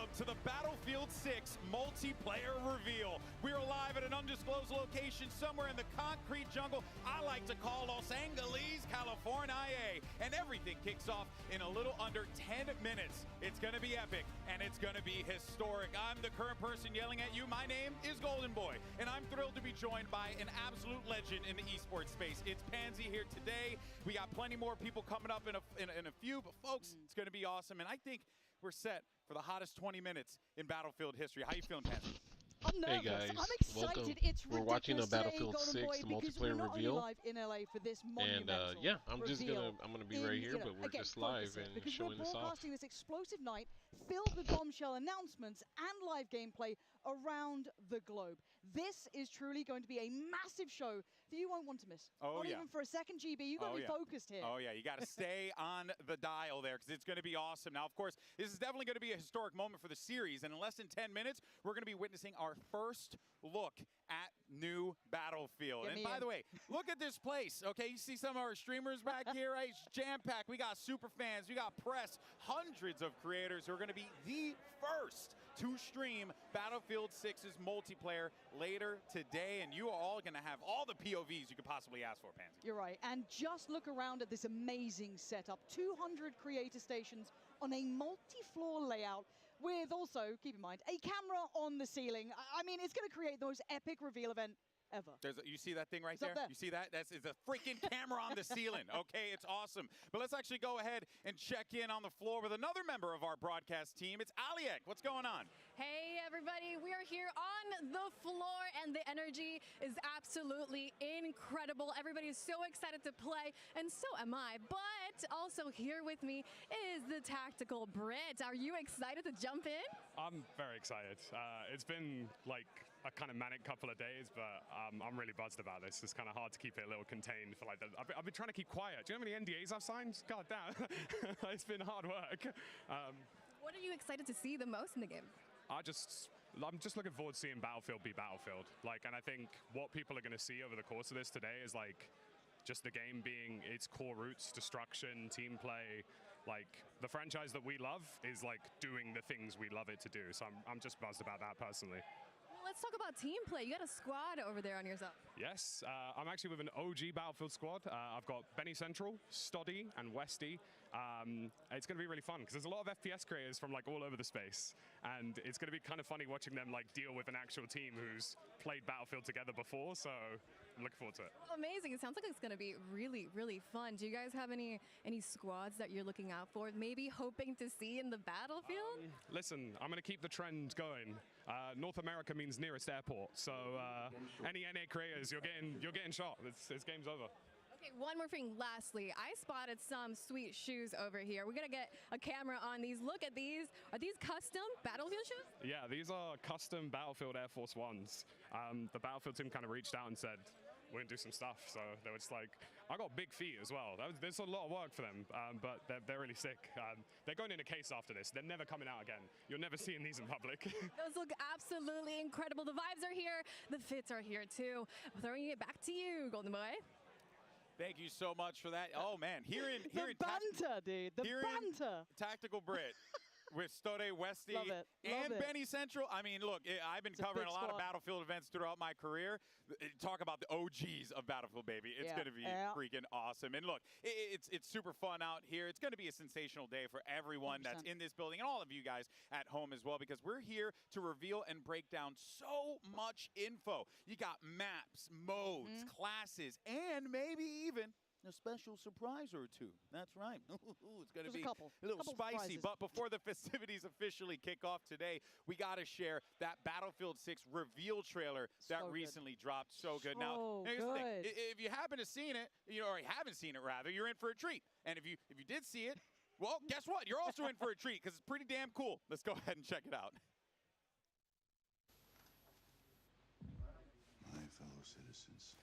Welcome to the Battlefield 6 multiplayer reveal. We are live at an undisclosed location somewhere in the concrete jungle I like to call Los Angeles, California, and everything kicks off in a little under 10 minutes. It's going to be epic, and it's going to be historic. I'm the current person yelling at you. My name is Golden Boy, and I'm thrilled to be joined by an absolute legend in the esports space. It's Pansy here today. We got plenty more people coming up in a few, but folks, it's going to be awesome, and I think we're set for the hottest 20 minutes in Battlefield history. How you feeling, Pansy? I'm nervous. Hey guys, I'm excited. welcome. It's We're watching a Battlefield Golden 6 Boy, multiplayer we're not reveal, only live in LA for this and monumental yeah, I'm reveal gonna be right here, but we're again, just live focus it, and because showing we're this off. broadcasting this explosive night filled with bombshell announcements and live gameplay around the globe. This is truly going to be a massive show that you won't want to miss. Oh, not yeah. even for a second, GB. You've got to be focused here. Oh, yeah. You got to stay on the dial there because it's going to be awesome. Now, of course, this is definitely going to be a historic moment for the series. And in less than 10 minutes, we're going to be witnessing our first look at new Battlefield. And by the way, look at this place. Okay, you see some of our streamers back here, right? It's jam-packed. We got super fans. We got press. Hundreds of creators who are going to be the first to stream Battlefield 6's multiplayer later today. And you are all going to have all the POVs you could possibly ask for, Pansy. You're right. And just look around at this amazing setup. 200 creator stations on a multi-floor layout with also, keep in mind, a camera on the ceiling. I mean, it's going to create the most epic reveal event ever. You see that thing right there? You see that? It's a freaking camera on the ceiling. Okay, it's awesome. But let's actually go ahead and check in on the floor with another member of our broadcast team. It's Aliek. What's going on? Hey, everybody. We are here on the floor, and the energy is absolutely incredible. Everybody is so excited to play, and so am I. But also here with me is the Tactical Brit. Are you excited to jump in? I'm very excited. It's been like a kind of manic couple of days, but I'm really buzzed about this. It's kind of hard to keep it a little contained for like I've been trying to keep quiet. Do you know how many NDAs I've signed? God damn. It's been hard work. What are you excited to see the most in the game? I'm just looking forward to seeing Battlefield be Battlefield. Like, and I think what people are going to see over the course of this today is like just the game being its core roots, destruction, team play. Like, the franchise that we love is like doing the things we love it to do. So I'm just buzzed about that personally. Let's talk about team play. You got a squad over there on your side. Yes, I'm actually with an OG Battlefield squad. I've got Benny Central, Stoddy, and Westy. It's going to be really fun because there's a lot of FPS creators from like all over the space, and it's going to be kind of funny watching them like deal with an actual team who's played Battlefield together before. So I'm looking forward to it. Well, amazing! It sounds like it's going to be really, really fun. Do you guys have any squads that you're looking out for? Maybe hoping to see in the Battlefield? Listen, I'm going to keep the trend going. North America means nearest airport, so any NA creators, you're getting shot. It's game's over. Okay, one more thing. Lastly, I spotted some sweet shoes over here. We're gonna get a camera on these. Look at these. Are these custom Battlefield shoes? Yeah, these are custom Battlefield Air Force Ones. The Battlefield team kind of reached out and said, we're gonna do some stuff. So they were just like, I got big feet as well. There's a lot of work for them, but they're really sick. They're going in a case after this. They're never coming out again. You're never seeing these in public. Those look absolutely incredible. The vibes are here. The fits are here too. Throwing it back to you, Golden Boy. Thank you so much for that. Oh man, hearing banter, dude. The banter. Tactical Brit with Stode, Westy, and Benny Central. I mean, look, I've been covering a lot of Battlefield events throughout my career. Talk about the OGs of Battlefield, baby. It's going to be freaking awesome. And look, it's super fun out here. It's going to be a sensational day for everyone 100%. That's in this building and all of you guys at home as well, because we're here to reveal and break down so much info. You got maps, modes, classes, and maybe even a special surprise or two. That's right. It's going to be a little spicy. Surprises. But before the festivities officially kick off today, we got to share that Battlefield 6 reveal trailer that recently dropped. So good. Now, here's the thing. If you happen to seen it, or you haven't seen it rather, you're in for a treat. And if you did see it, well, guess what? You're also in for a treat because it's pretty damn cool. Let's go ahead and check it out. My fellow citizens,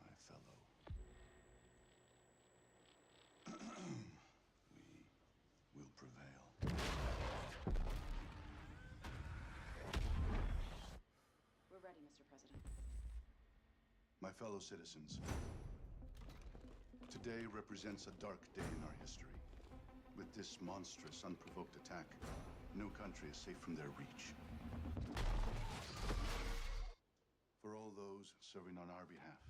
my fellow. We will prevail. We're ready, Mr. President. My fellow citizens, today represents a dark day in our history. With this monstrous, unprovoked attack, No country is safe from their reach. For all those serving on our behalf,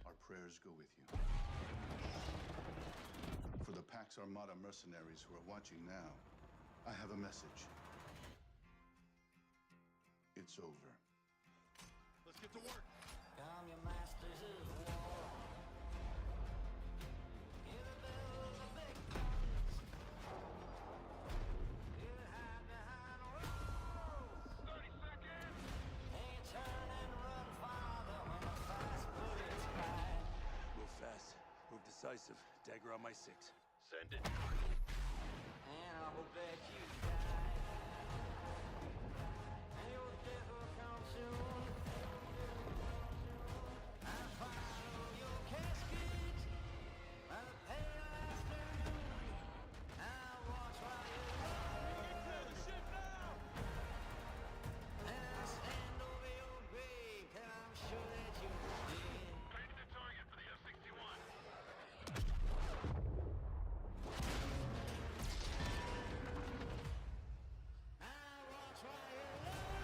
our prayers go with you. For the Pax Armada mercenaries who are watching now, I have a message. It's over. Let's get to work. Come, your masters of war. Hear the bells of big guns. Hear the hide behind walls. 30 seconds. Hey, turn and run farther when the fast bullets fly. Move fast. Move decisive. Dagger on my 6. Send it. And I will bet you die. And your death will come soon. I'll follow your casket by the pale afternoon. I'll watch while you lie. And I'll stand over your grave till I'm sure that you're dead. Ready to target for the F-61. I'll watch while you lie.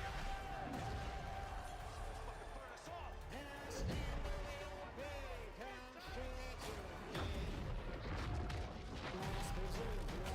And I'll stand over your grave till I'm sure that you're dead. Masters of war.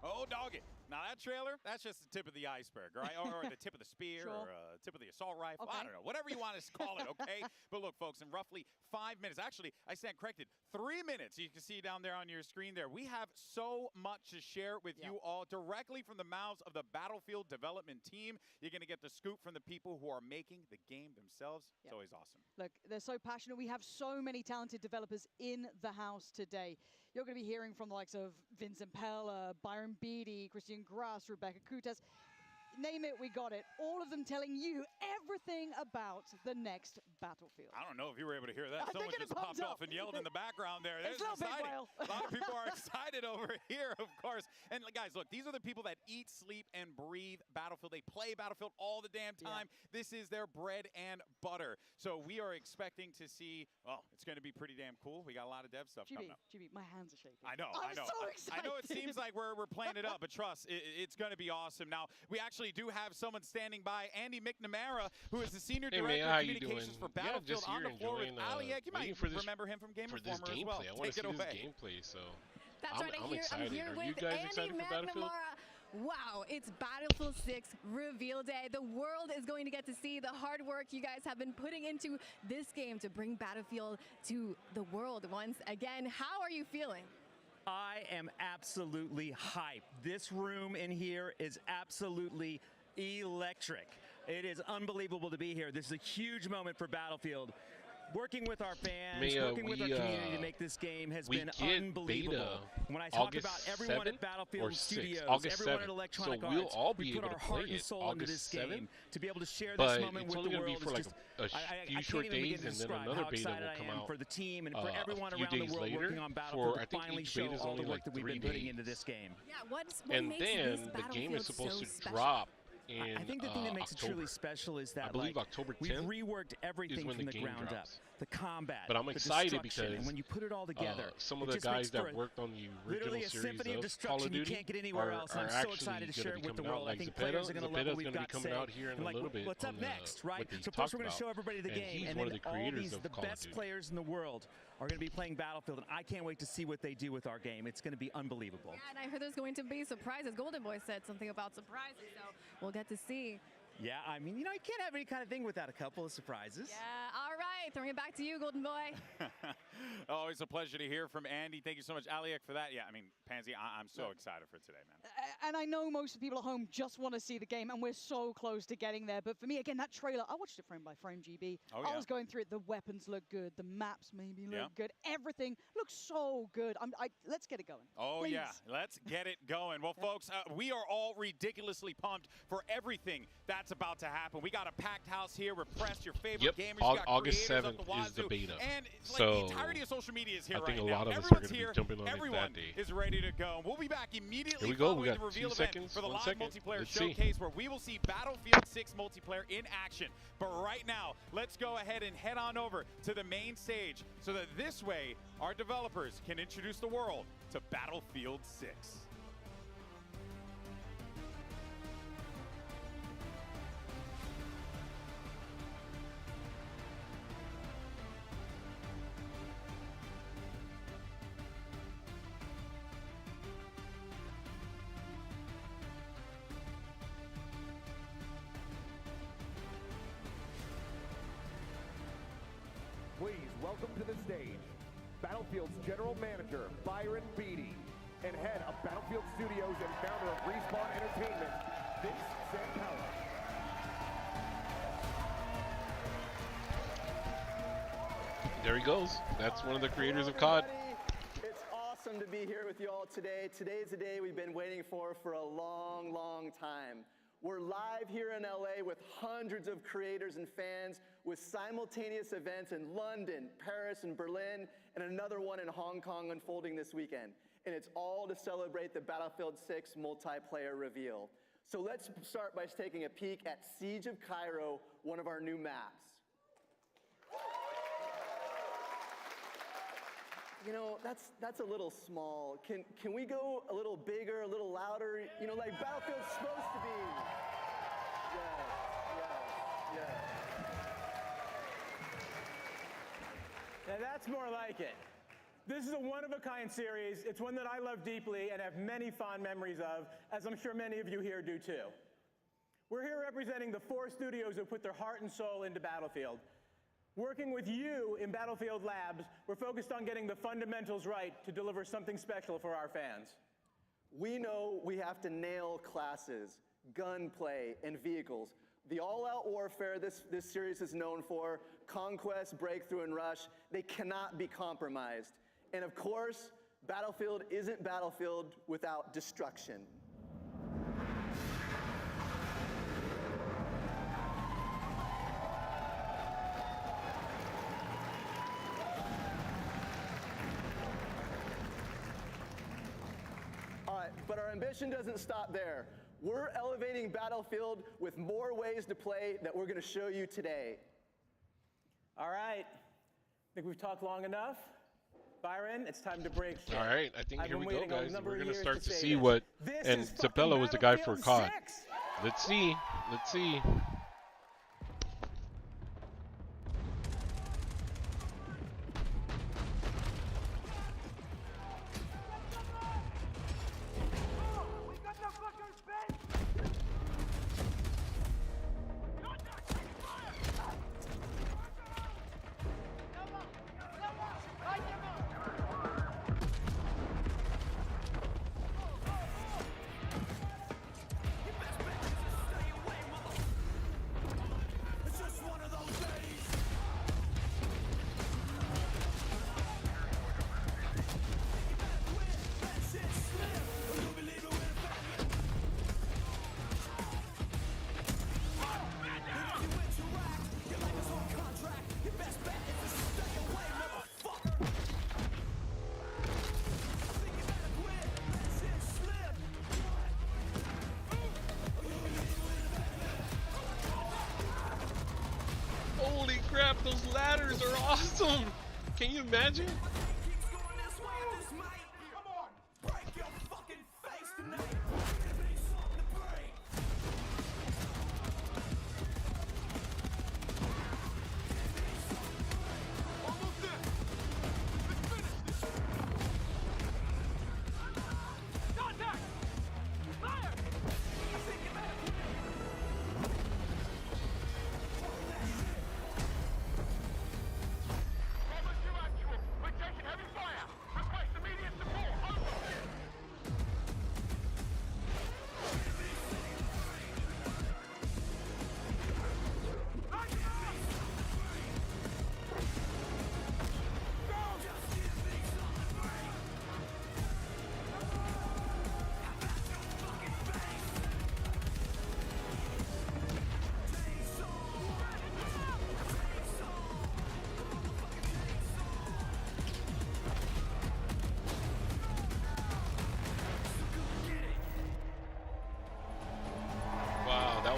Oh, dog it. Now, that trailer, that's just the tip of the iceberg, right? Or the tip of the spear, Sure. or tip of the assault rifle. Okay. I don't know. Whatever you want to call it, okay? But look, folks, in roughly 5 minutes, actually, I stand corrected, 3 minutes, you can see down there on your screen there, we have so much to share with you all directly from the mouths of the Battlefield development team. You're going to get the scoop from the people who are making the game themselves. It's always awesome. Look, they're so passionate. We have so many talented developers in the house today. You're going to be hearing from the likes of Vincent Pella, Byron Beatty, Christian Grass, Rebecca Kutas. Name it, we got it. All of them telling you everything about the next Battlefield. I don't know if you were able to hear that. I Someone think it just popped popped off and yelled in the background there. It's That's a little big exciting. whale. A lot of people are excited over here, of course. And guys, look, these are the people that eat, sleep, and breathe Battlefield. They play Battlefield all the damn time. This is their bread and butter. So we are expecting to see, well, it's going to be pretty damn cool. We got a lot of dev stuff coming up. GB, my hands are shaking. I know. I'm I know. so excited. I know it seems like we're playing it up, but trust, it's going to be awesome. Now, we actually do have someone standing by, Andy McNamara, who is the Senior Director of Communications for Battlefield, on the floor with Aliak. You might remember him from Game Informer as well. I want to see this gameplay, so I'm excited. Are you guys excited for Battlefield? Wow, it's Battlefield 6 reveal day. The world is going to get to see the hard work you guys have been putting into this game to bring Battlefield to the world once again. How are you feeling? I am absolutely hyped. This room in here is absolutely electric. It is unbelievable to be here. This is a huge moment for Battlefield. Working with our fans, working with our community to make this game has been unbelievable. When I talk about everyone at Battlefield Studios, everyone at Electronic Arts, we put our heart and soul into this game to be able to share this moment with the world. For like a few short days, and then another beta will come out for the team and for everyone around the world working on Battlefield to finally show all the work that we've been putting into this game. Yeah, what and makes then this the game is Battlefield supposed so to drop. I think the thing that makes October. it truly special is that I believe October 10th we've reworked everything from the ground up. The combat, but I'm the excited destruction, because and when you put it all together, some of the guys that worked on the original literally a series symphony of of Call destruction of you Duty can't get anywhere else. are I'm so excited to share it with the world. I think players are going to love what we've got to say. Out here in a little bit what's up next, right? So first we're going to show everybody the game, and then all these the best players in the world are going to be playing Battlefield, and I can't wait to see what they do with our game. It's going to be unbelievable. Yeah, and I heard there's going to be surprises. Golden Boy said something about surprises, so we'll get to see. Yeah, I mean, you know, you can't have any kind of thing without a couple of surprises. Yeah, all right. Throwing it back to you, Golden Boy. Always a pleasure to hear from Andy. Thank you so much, Aliak, for that. Yeah, I mean, Pansy, I'm so excited for today, man. And I know most of the people at home just want to see the game, and we're so close to getting there. But for me, again, that trailer, I watched it frame by frame, GB. I was going through it. The weapons look good. The maps maybe look good. Everything looks so good. Let's get it going. Oh, please. yeah. Let's get it going. Well, folks, we are all ridiculously pumped for everything that's about to happen. We got a packed house here. Repressed your favorite gamers. You got August 7th is the beta. And it's so like the entirety of social media is here I think right a lot now. of us Everyone's are here. jumping on Everyone it that day. is ready to go. We'll be back immediately Here we go. following We got the reveal event for the live multiplayer showcase where we will see Battlefield 6 multiplayer in action. But right now, let's go ahead and head on over to the main stage so that this way our developers can introduce the world to Battlefield 6. Please welcome to the stage Battlefield's General Manager, Byron Beatty, and Head of Battlefield Studios and founder of Respawn Entertainment, Vince Zampella. There he goes. That's one of the creators of COD. It's awesome to be here with you all today. Today is the day we've been waiting for a long, long time. We're live here in LA with hundreds of creators and fans with simultaneous events in London, Paris, and Berlin, and another one in Hong Kong unfolding this weekend. And it's all to celebrate the Battlefield 6 multiplayer reveal. So let's start by taking a peek at Siege of Cairo, one of our new maps. You know, that's a little small. Can we go a little bigger, a little louder? You know, like Battlefield's supposed to be. Yes. Now that's more like it. This is a one-of-a-kind series. It's one that I love deeply and have many fond memories of, as I'm sure many of you here do too. We're here representing the 4 studios who put their heart and soul into Battlefield. Working with you in Battlefield Labs, we're focused on getting the fundamentals right to deliver something special for our fans. We know we have to nail classes, gunplay, and vehicles. The all-out warfare this series is known for, conquest, breakthrough, and rush, they cannot be compromised. And of course, Battlefield isn't Battlefield without destruction. But our ambition doesn't stop there. We're elevating Battlefield with more ways to play that we're going to show you today. All right. I think we've talked long enough. Byron, it's time to break shit. All right, I think here we go, guys. We're going to start to see what... And Zampella was the guy for COD. Let's see. Let's see. Holy crap, those ladders are awesome! Can you imagine?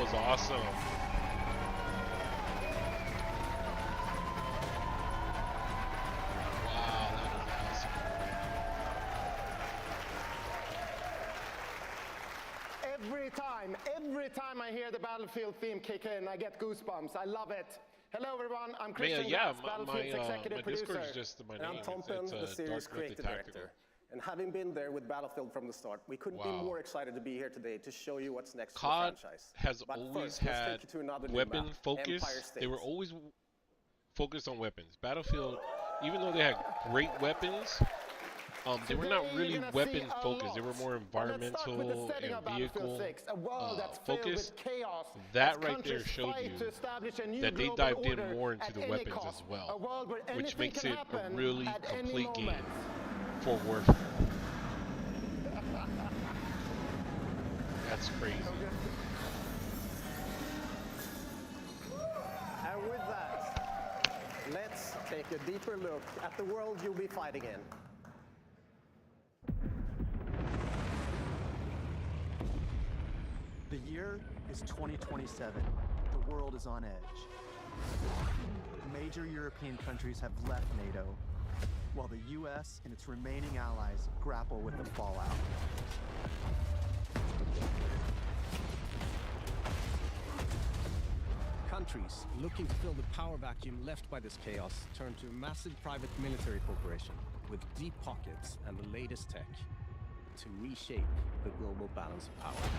was awesome. Every time I hear the Battlefield theme kick in, I get goosebumps. I love it. Hello, everyone. I'm Christian Gratz, Battlefield's executive producer. And I'm Tom Penn, the series creative director. And having been there with Battlefield from the start, we couldn't be more excited to be here today to show you what's next for the franchise. Has always had weapon focus. They were always focused on weapons. Battlefield, even though they had great weapons, they were not really weapon focused. They were more environmental and vehicle focused. That right there showed you that they dived in more into the weapons as well, which makes it a really complete game for Warfare. That's crazy. And with that, let's take a deeper look at the world you'll be fighting in. The year is 2027. The world is on edge. Major European countries have left NATO, while the US and its remaining allies grapple with the fallout. Countries looking to fill the power vacuum left by this chaos turn to a massive private military corporation with deep pockets and the latest tech to reshape the global balance of power.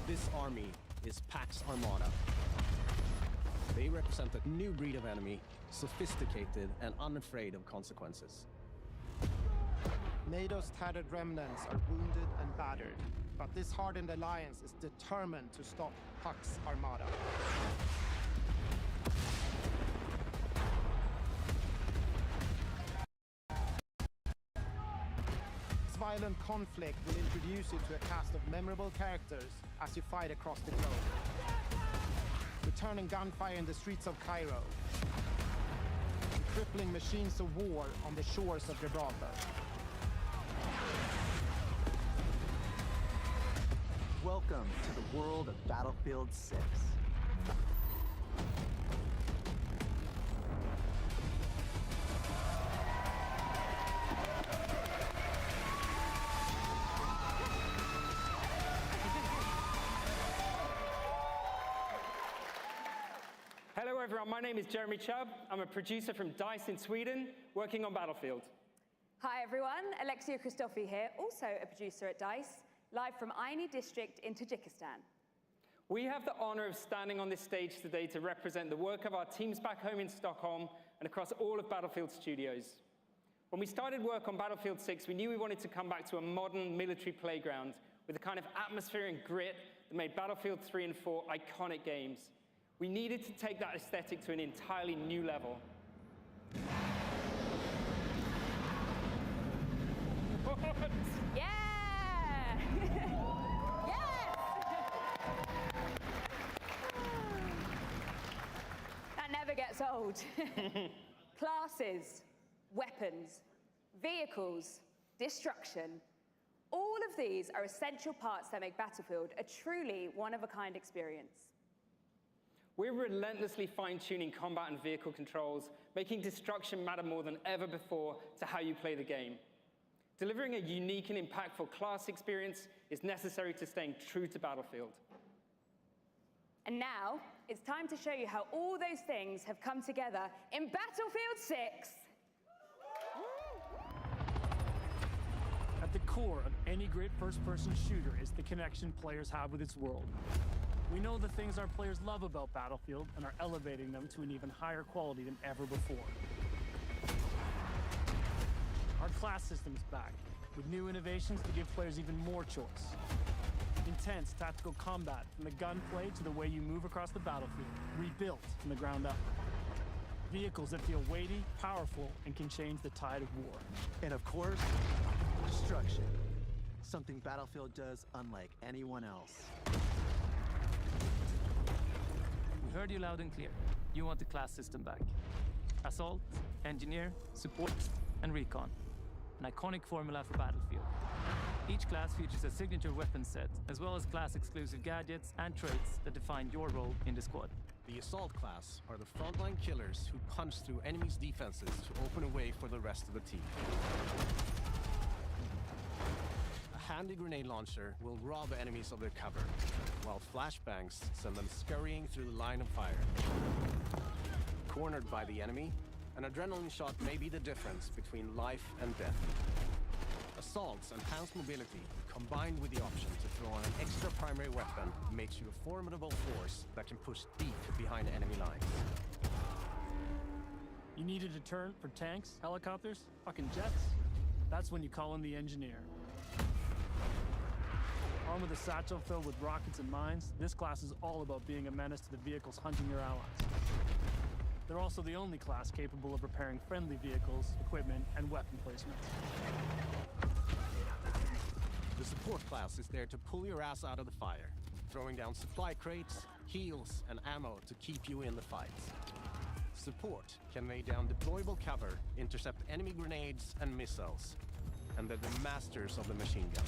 This army is Pax Armada. They represent a new breed of enemy, sophisticated and unafraid of consequences. NATO's tattered remnants are wounded and battered, but this hardened alliance is determined to stop Pax Armada. This violent conflict will introduce you to a cast of memorable characters as you fight across the globe. Returning gunfire in the streets of Cairo, and crippling machines of war on the shores of Gibraltar. Welcome to the world of Battlefield 6. Hello everyone, my name is Jeremy Chubb. I'm a producer from DICE in Sweden, working on Battlefield. Hi everyone, Alexia Christofi here, also a producer at DICE, live from Aini district in Tajikistan. We have the honor of standing on this stage today to represent the work of our teams back home in Stockholm and across all of Battlefield Studios. When we started work on Battlefield 6, we knew we wanted to come back to a modern military playground with the kind of atmosphere and grit that made Battlefield 3 and 4 iconic games. We needed to take that aesthetic to an entirely new level. Yeah! Yes! That never gets old. Classes, weapons, vehicles, destruction. All of these are essential parts that make Battlefield a truly one-of-a-kind experience. We're relentlessly fine-tuning combat and vehicle controls, making destruction matter more than ever before to how you play the game. Delivering a unique and impactful class experience is necessary to staying true to Battlefield. And now, it's time to show you how all those things have come together in Battlefield 6. At the core of any great first-person shooter is the connection players have with its world. We know the things our players love about Battlefield and are elevating them to an even higher quality than ever before. Our class system is back, with new innovations to give players even more choice. Intense tactical combat, from the gunplay to the way you move across the battlefield, rebuilt from the ground up. Vehicles that feel weighty, powerful, and can change the tide of war. And of course, destruction. Something Battlefield does unlike anyone else. We heard you loud and clear. You want the class system back. Assault, Engineer, Support, and Recon. An iconic formula for Battlefield. Each class features a signature weapon set, as well as class-exclusive gadgets and traits that define your role in the squad. The Assault class are the frontline killers who punch through enemies' defenses to open a way for the rest of the team. A handy grenade launcher will rob enemies of their cover, while flashbangs send them scurrying through the line of fire. Cornered by the enemy, an adrenaline shot may be the difference between life and death. Assault's enhanced mobility, combined with the option to throw on an extra primary weapon, makes you a formidable force that can push deep behind enemy lines. You need a deterrent for tanks, helicopters, fucking jets? That's when you call in the engineer. Armed with a satchel filled with rockets and mines, this class is all about being a menace to the vehicles hunting your allies. They're also the only class capable of repairing friendly vehicles, equipment, and weapon placements. The support class is there to pull your ass out of the fire, throwing down supply crates, heals, and ammo to keep you in the fight. Support can lay down deployable cover, intercept enemy grenades and missiles, and they're the masters of the machine gun.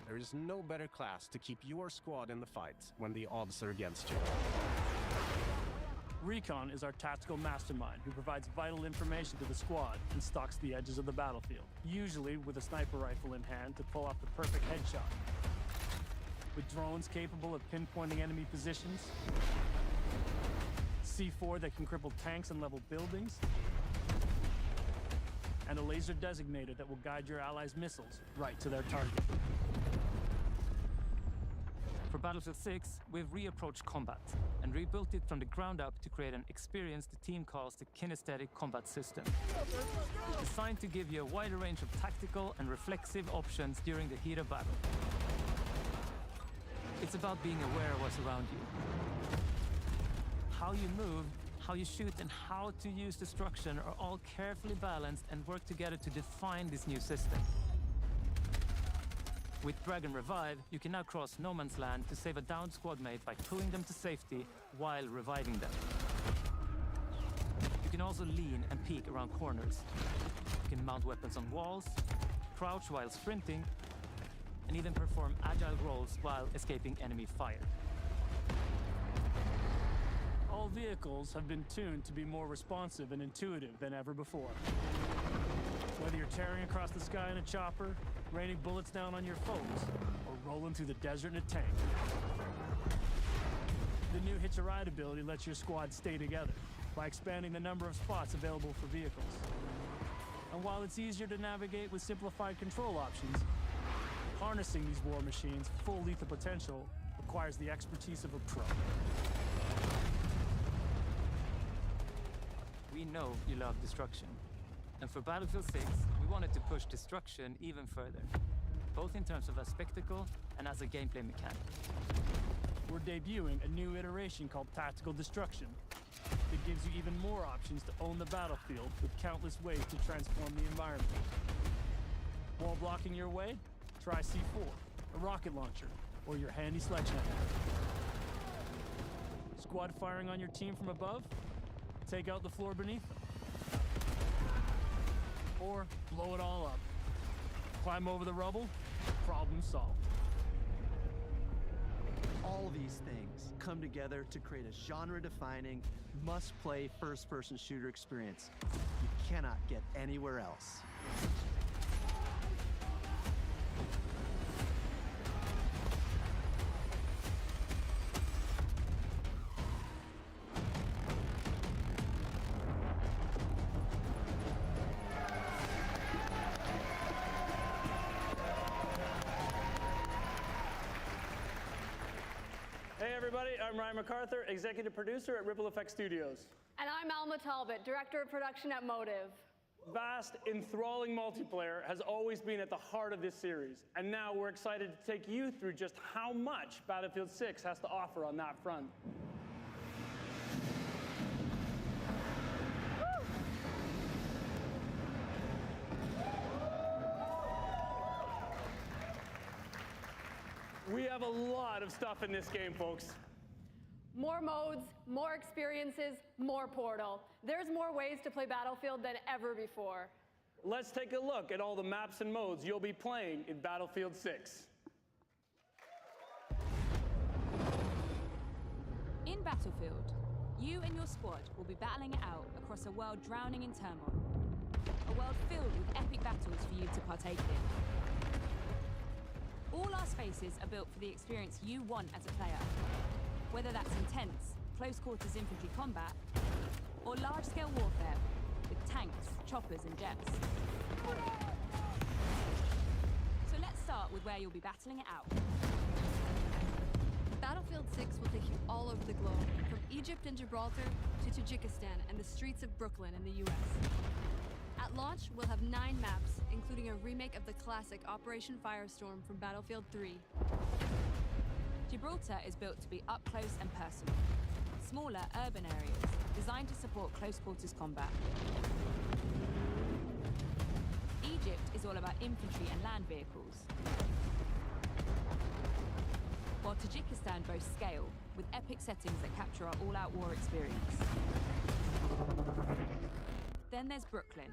There is no better class to keep your squad in the fight when the odds are against you. Recon is our tactical mastermind who provides vital information to the squad and stalks the edges of the battlefield, usually with a sniper rifle in hand to pull off the perfect headshot. With drones capable of pinpointing enemy positions, C4 that can cripple tanks and level buildings, and a laser designator that will guide your allies' missiles right to their target. For Battlefield 6, we've reapproached combat and rebuilt it from the ground up to create an experience the team calls the Kinesthetic Combat System. Designed to give you a wider range of tactical and reflexive options during the heat of battle. It's about being aware of what's around you. How you move, how you shoot, and how to use destruction are all carefully balanced and work together to define this new system. With Dragon Revive, you can now cross no man's land to save a downed squad mate by pulling them to safety while reviving them. You can also lean and peek around corners. You can mount weapons on walls, crouch while sprinting, and even perform agile rolls while escaping enemy fire. All vehicles have been tuned to be more responsive and intuitive than ever before. Whether you're tearing across the sky in a chopper, raining bullets down on your foes, or rolling through the desert in a tank. The new Hitch a Ride ability lets your squad stay together by expanding the number of spots available for vehicles. And while it's easier to navigate with simplified control options, harnessing these war machines' full lethal potential requires the expertise of a pro. We know you love destruction. And for Battlefield 6, we wanted to push destruction even further, both in terms of a spectacle and as a gameplay mechanic. We're debuting a new iteration called Tactical Destruction. It gives you even more options to own the battlefield with countless ways to transform the environment. Wall blocking your way? Try C4, a rocket launcher, or your handy sledgehammer. Squad firing on your team from above? Take out the floor beneath them. Or blow it all up. Climb over the rubble, problem solved. All these things come together to create a genre-defining, must-play first-person shooter experience you cannot get anywhere else. I'm Ryan MacArthur, Executive Producer at Ripple Effect Studios. And I'm Alma Talbot, Director of Production at Motive. Vast, enthralling multiplayer has always been at the heart of this series, and now we're excited to take you through just how much Battlefield 6 has to offer on that front. We have a lot of stuff in this game, folks. More modes, more experiences, more Portal. There's more ways to play Battlefield than ever before. let's take a look at all the maps and modes you'll be playing in Battlefield 6. In Battlefield, you and your squad will be battling it out across a world drowning in turmoil. A world filled with epic battles for you to partake in. All our spaces are built for the experience you want as a player. Whether that's intense, close-quarters infantry combat, or large-scale warfare with tanks, choppers, and jets. So let's start with where you'll be battling it out. Battlefield 6 will take you all over the globe, from Egypt and Gibraltar to Tajikistan and the streets of Brooklyn in the US. At launch, we'll have 9 maps, including a remake of the classic Operation Firestorm from Battlefield 3. Gibraltar is built to be up close and personal. Smaller, urban areas, designed to support close-quarters combat. Egypt is all about infantry and land vehicles. While Tajikistan boasts scale, with epic settings that capture our all-out war experience. Then there's Brooklyn,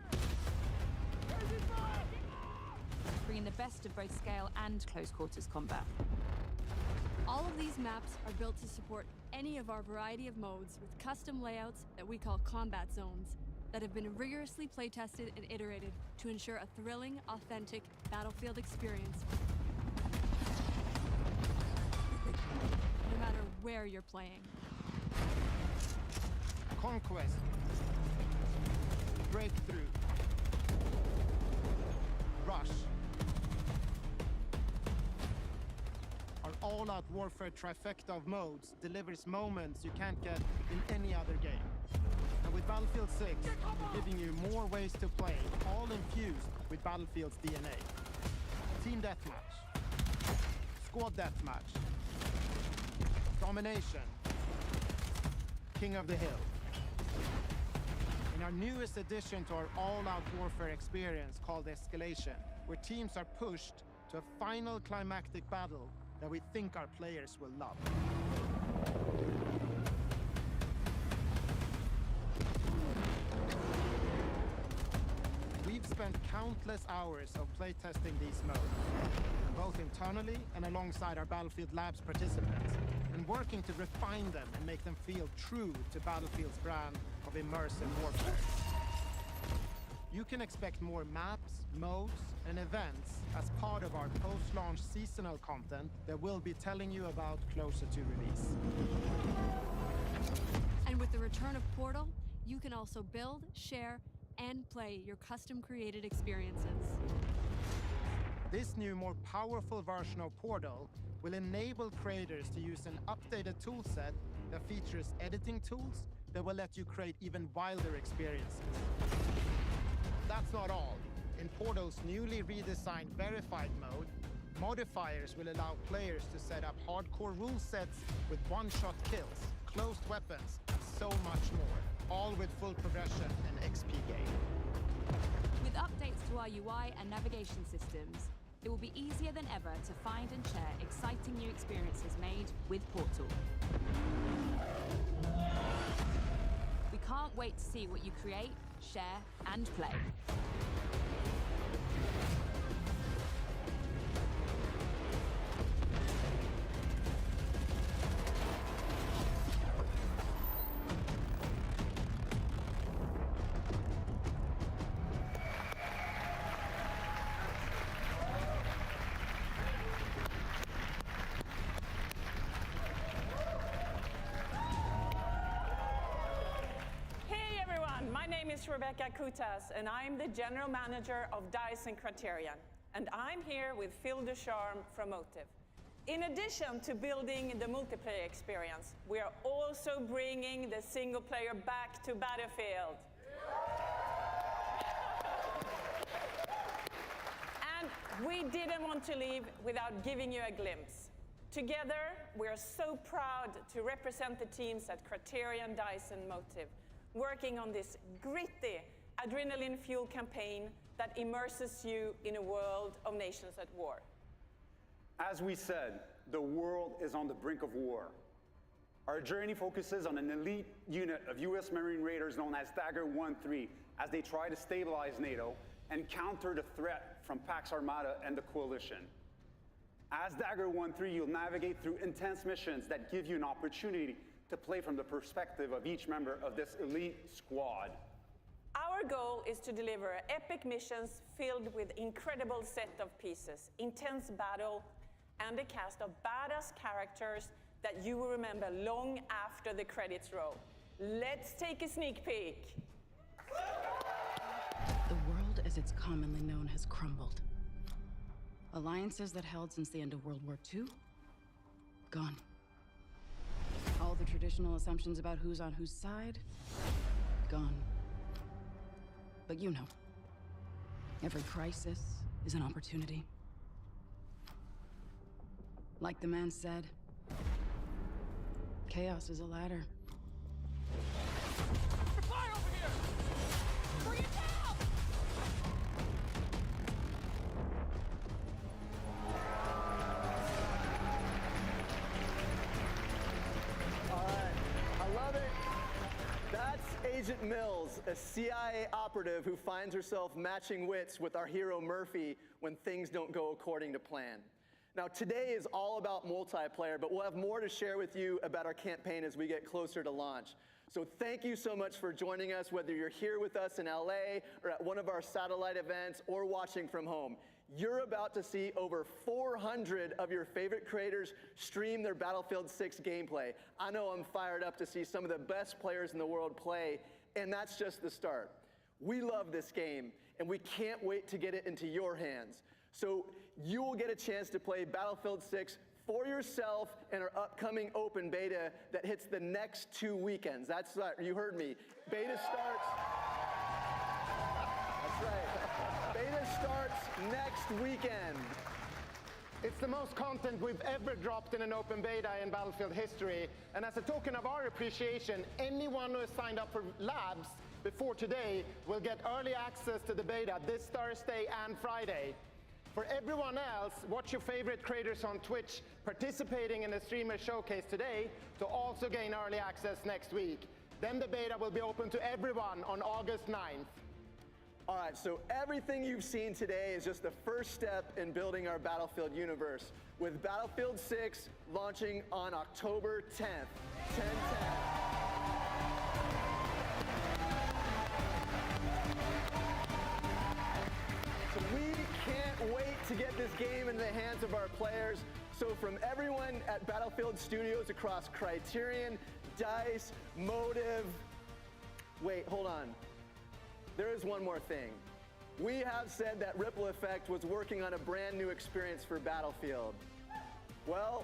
bringing the best of both scale and close-quarters combat. All of these maps are built to support any of our variety of modes with custom layouts that we call combat zones that have been rigorously play-tested and iterated to ensure a thrilling, authentic Battlefield experience, no matter where you're playing. Conquest. Breakthrough. Rush. Our all-out warfare trifecta of modes delivers moments you can't get in any other game. And with Battlefield 6, we're giving you more ways to play, all infused with Battlefield's DNA. Team deathmatch. Squad deathmatch. Domination. King of the Hill. And our newest addition to our all-out warfare experience called Escalation, where teams are pushed to a final climactic battle that we think our players will love. We've spent countless hours of playtesting these modes, both internally and alongside our Battlefield Labs participants, and working to refine them and make them feel true to Battlefield's brand of immersive warfare. You can expect more maps, modes, and events as part of our post-launch seasonal content that we'll be telling you about closer to release. And with the return of Portal, you can also build, share, and play your custom-created experiences. This new, more powerful version of Portal will enable creators to use an updated toolset that features editing tools that will let you create even wilder experiences. That's not all. In Portal's newly redesigned Verified mode, modifiers will allow players to set up hardcore rule sets with one-shot kills, closed weapons, and so much more, all with full progression and XP gain. With updates to our UI and navigation systems, it will be easier than ever to find and share exciting new experiences made with Portal. We can't wait to see what you create, share, and play. Rebecca Kutas, and I'm the General Manager of DICE and Criterion. And I'm here with Phil Ducharme from Motive. In addition to building the multiplayer experience, we are also bringing the single player back to Battlefield. And we didn't want to leave without giving you a glimpse. Together, we are so proud to represent the teams at Criterion, DICE, and Motive, working on this gritty, adrenaline-fueled campaign that immerses you in a world of nations at war. As we said, the world is on the brink of war. Our journey focuses on an elite unit of US Marine Raiders known as Dagger 1-3 as they try to stabilize NATO and counter the threat from Pax Armada and the Coalition. As Dagger 1-3, you'll navigate through intense missions that give you an opportunity to play from the perspective of each member of this elite squad. Our goal is to deliver epic missions filled with incredible set of pieces, intense battle, and a cast of badass characters that you will remember long after the credits roll. Let's take a sneak peek. The world as it's commonly known has crumbled. Alliances that held since the end of World War II, gone. All the traditional assumptions about who's on whose side, gone. But you know, every crisis is an opportunity. Like the man said, chaos is a ladder. Fire over here! Bring it down! All right, I love it. That's Agent Mills, a CIA operative who finds herself matching wits with our hero Murphy when things don't go according to plan. Now, today is all about multiplayer, but we'll have more to share with you about our campaign as we get closer to launch. So thank you so much for joining us, whether you're here with us in LA or at one of our satellite events or watching from home. You're about to see over 400 of your favorite creators stream their Battlefield 6 gameplay. I know I'm fired up to see some of the best players in the world play, and that's just the start. We love this game, and we can't wait to get it into your hands. So you will get a chance to play Battlefield 6 for yourself in our upcoming open beta that hits the next 2 weekends. That's right, you heard me. Beta starts, that's right. Beta starts next weekend. It's the most content we've ever dropped in an open beta in Battlefield history. And as a token of our appreciation, anyone who has signed up for labs before today will get early access to the beta this Thursday and Friday. For everyone else, watch your favorite creators on Twitch participating in the streamer showcase today to also gain early access next week. Then the beta will be open to everyone on August 9th. All right, so everything you've seen today is just the first step in building our Battlefield universe, with Battlefield 6 launching on October 10th, 10/10. So we can't wait to get this game in the hands of our players. So from everyone at Battlefield Studios across Criterion, DICE, Motive, wait, hold on. There is one more thing. We have said that Ripple Effect was working on a brand new experience for Battlefield. Well,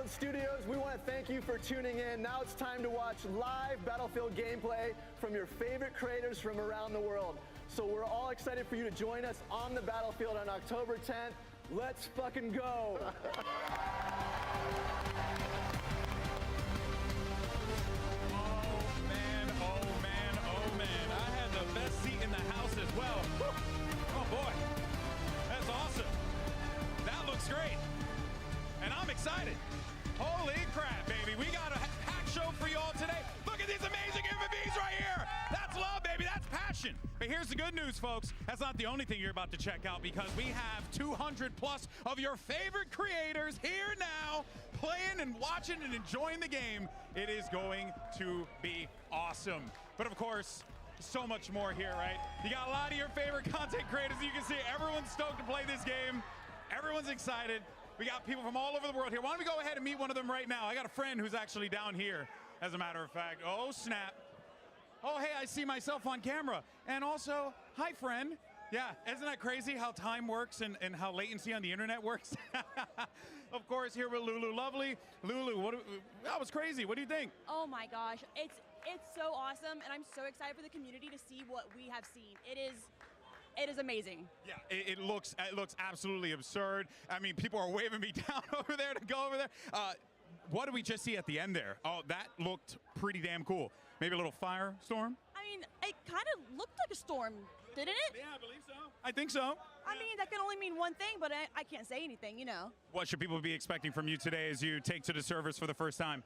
Studios, we want to thank you for tuning in. Now it's time to watch live Battlefield gameplay from your favorite creators from around the world. So we're all excited for you to join us on the Battlefield on October 10th. Let's fucking go. Oh man, oh man, oh man. I had the best seat in the house as well. Oh boy, that's awesome. That looks great. And I'm excited. Holy crap, baby. We got a packed show for you all today. Look at these amazing MVPs right here. That's love, baby. That's passion. But here's the good news, folks. That's not the only thing you're about to check out, because we have 200 plus of your favorite creators here now playing and watching and enjoying the game. It is going to be awesome. But of course, so much more here, right? You got a lot of your favorite content creators. You can see everyone's stoked to play this game. Everyone's excited. We got people from all over the world here. Why don't we go ahead and meet one of them right now? I got a friend who's actually down here, as a matter of fact. Oh, snap. Oh, hey, I see myself on camera. And also, hi, friend. Yeah, isn't that crazy how time works and how latency on the internet works? Of course, here with Lulu Lovely. Lulu, that was crazy. What do you think? Oh, my gosh. It's so awesome, and I'm so excited for the community to see what we have seen. It is it is amazing. Yeah, it looks absolutely absurd. I mean, people are waving me down over there to go over there. What did we just see at the end there? Oh, that looked pretty damn cool. Maybe a little firestorm? I mean, it kind of looked like a storm, didn't it? Yeah, I believe so. I think so. I mean, that can only mean one thing, but I can't say anything, you know. What should people be expecting from you today as you take to the servers for the first time?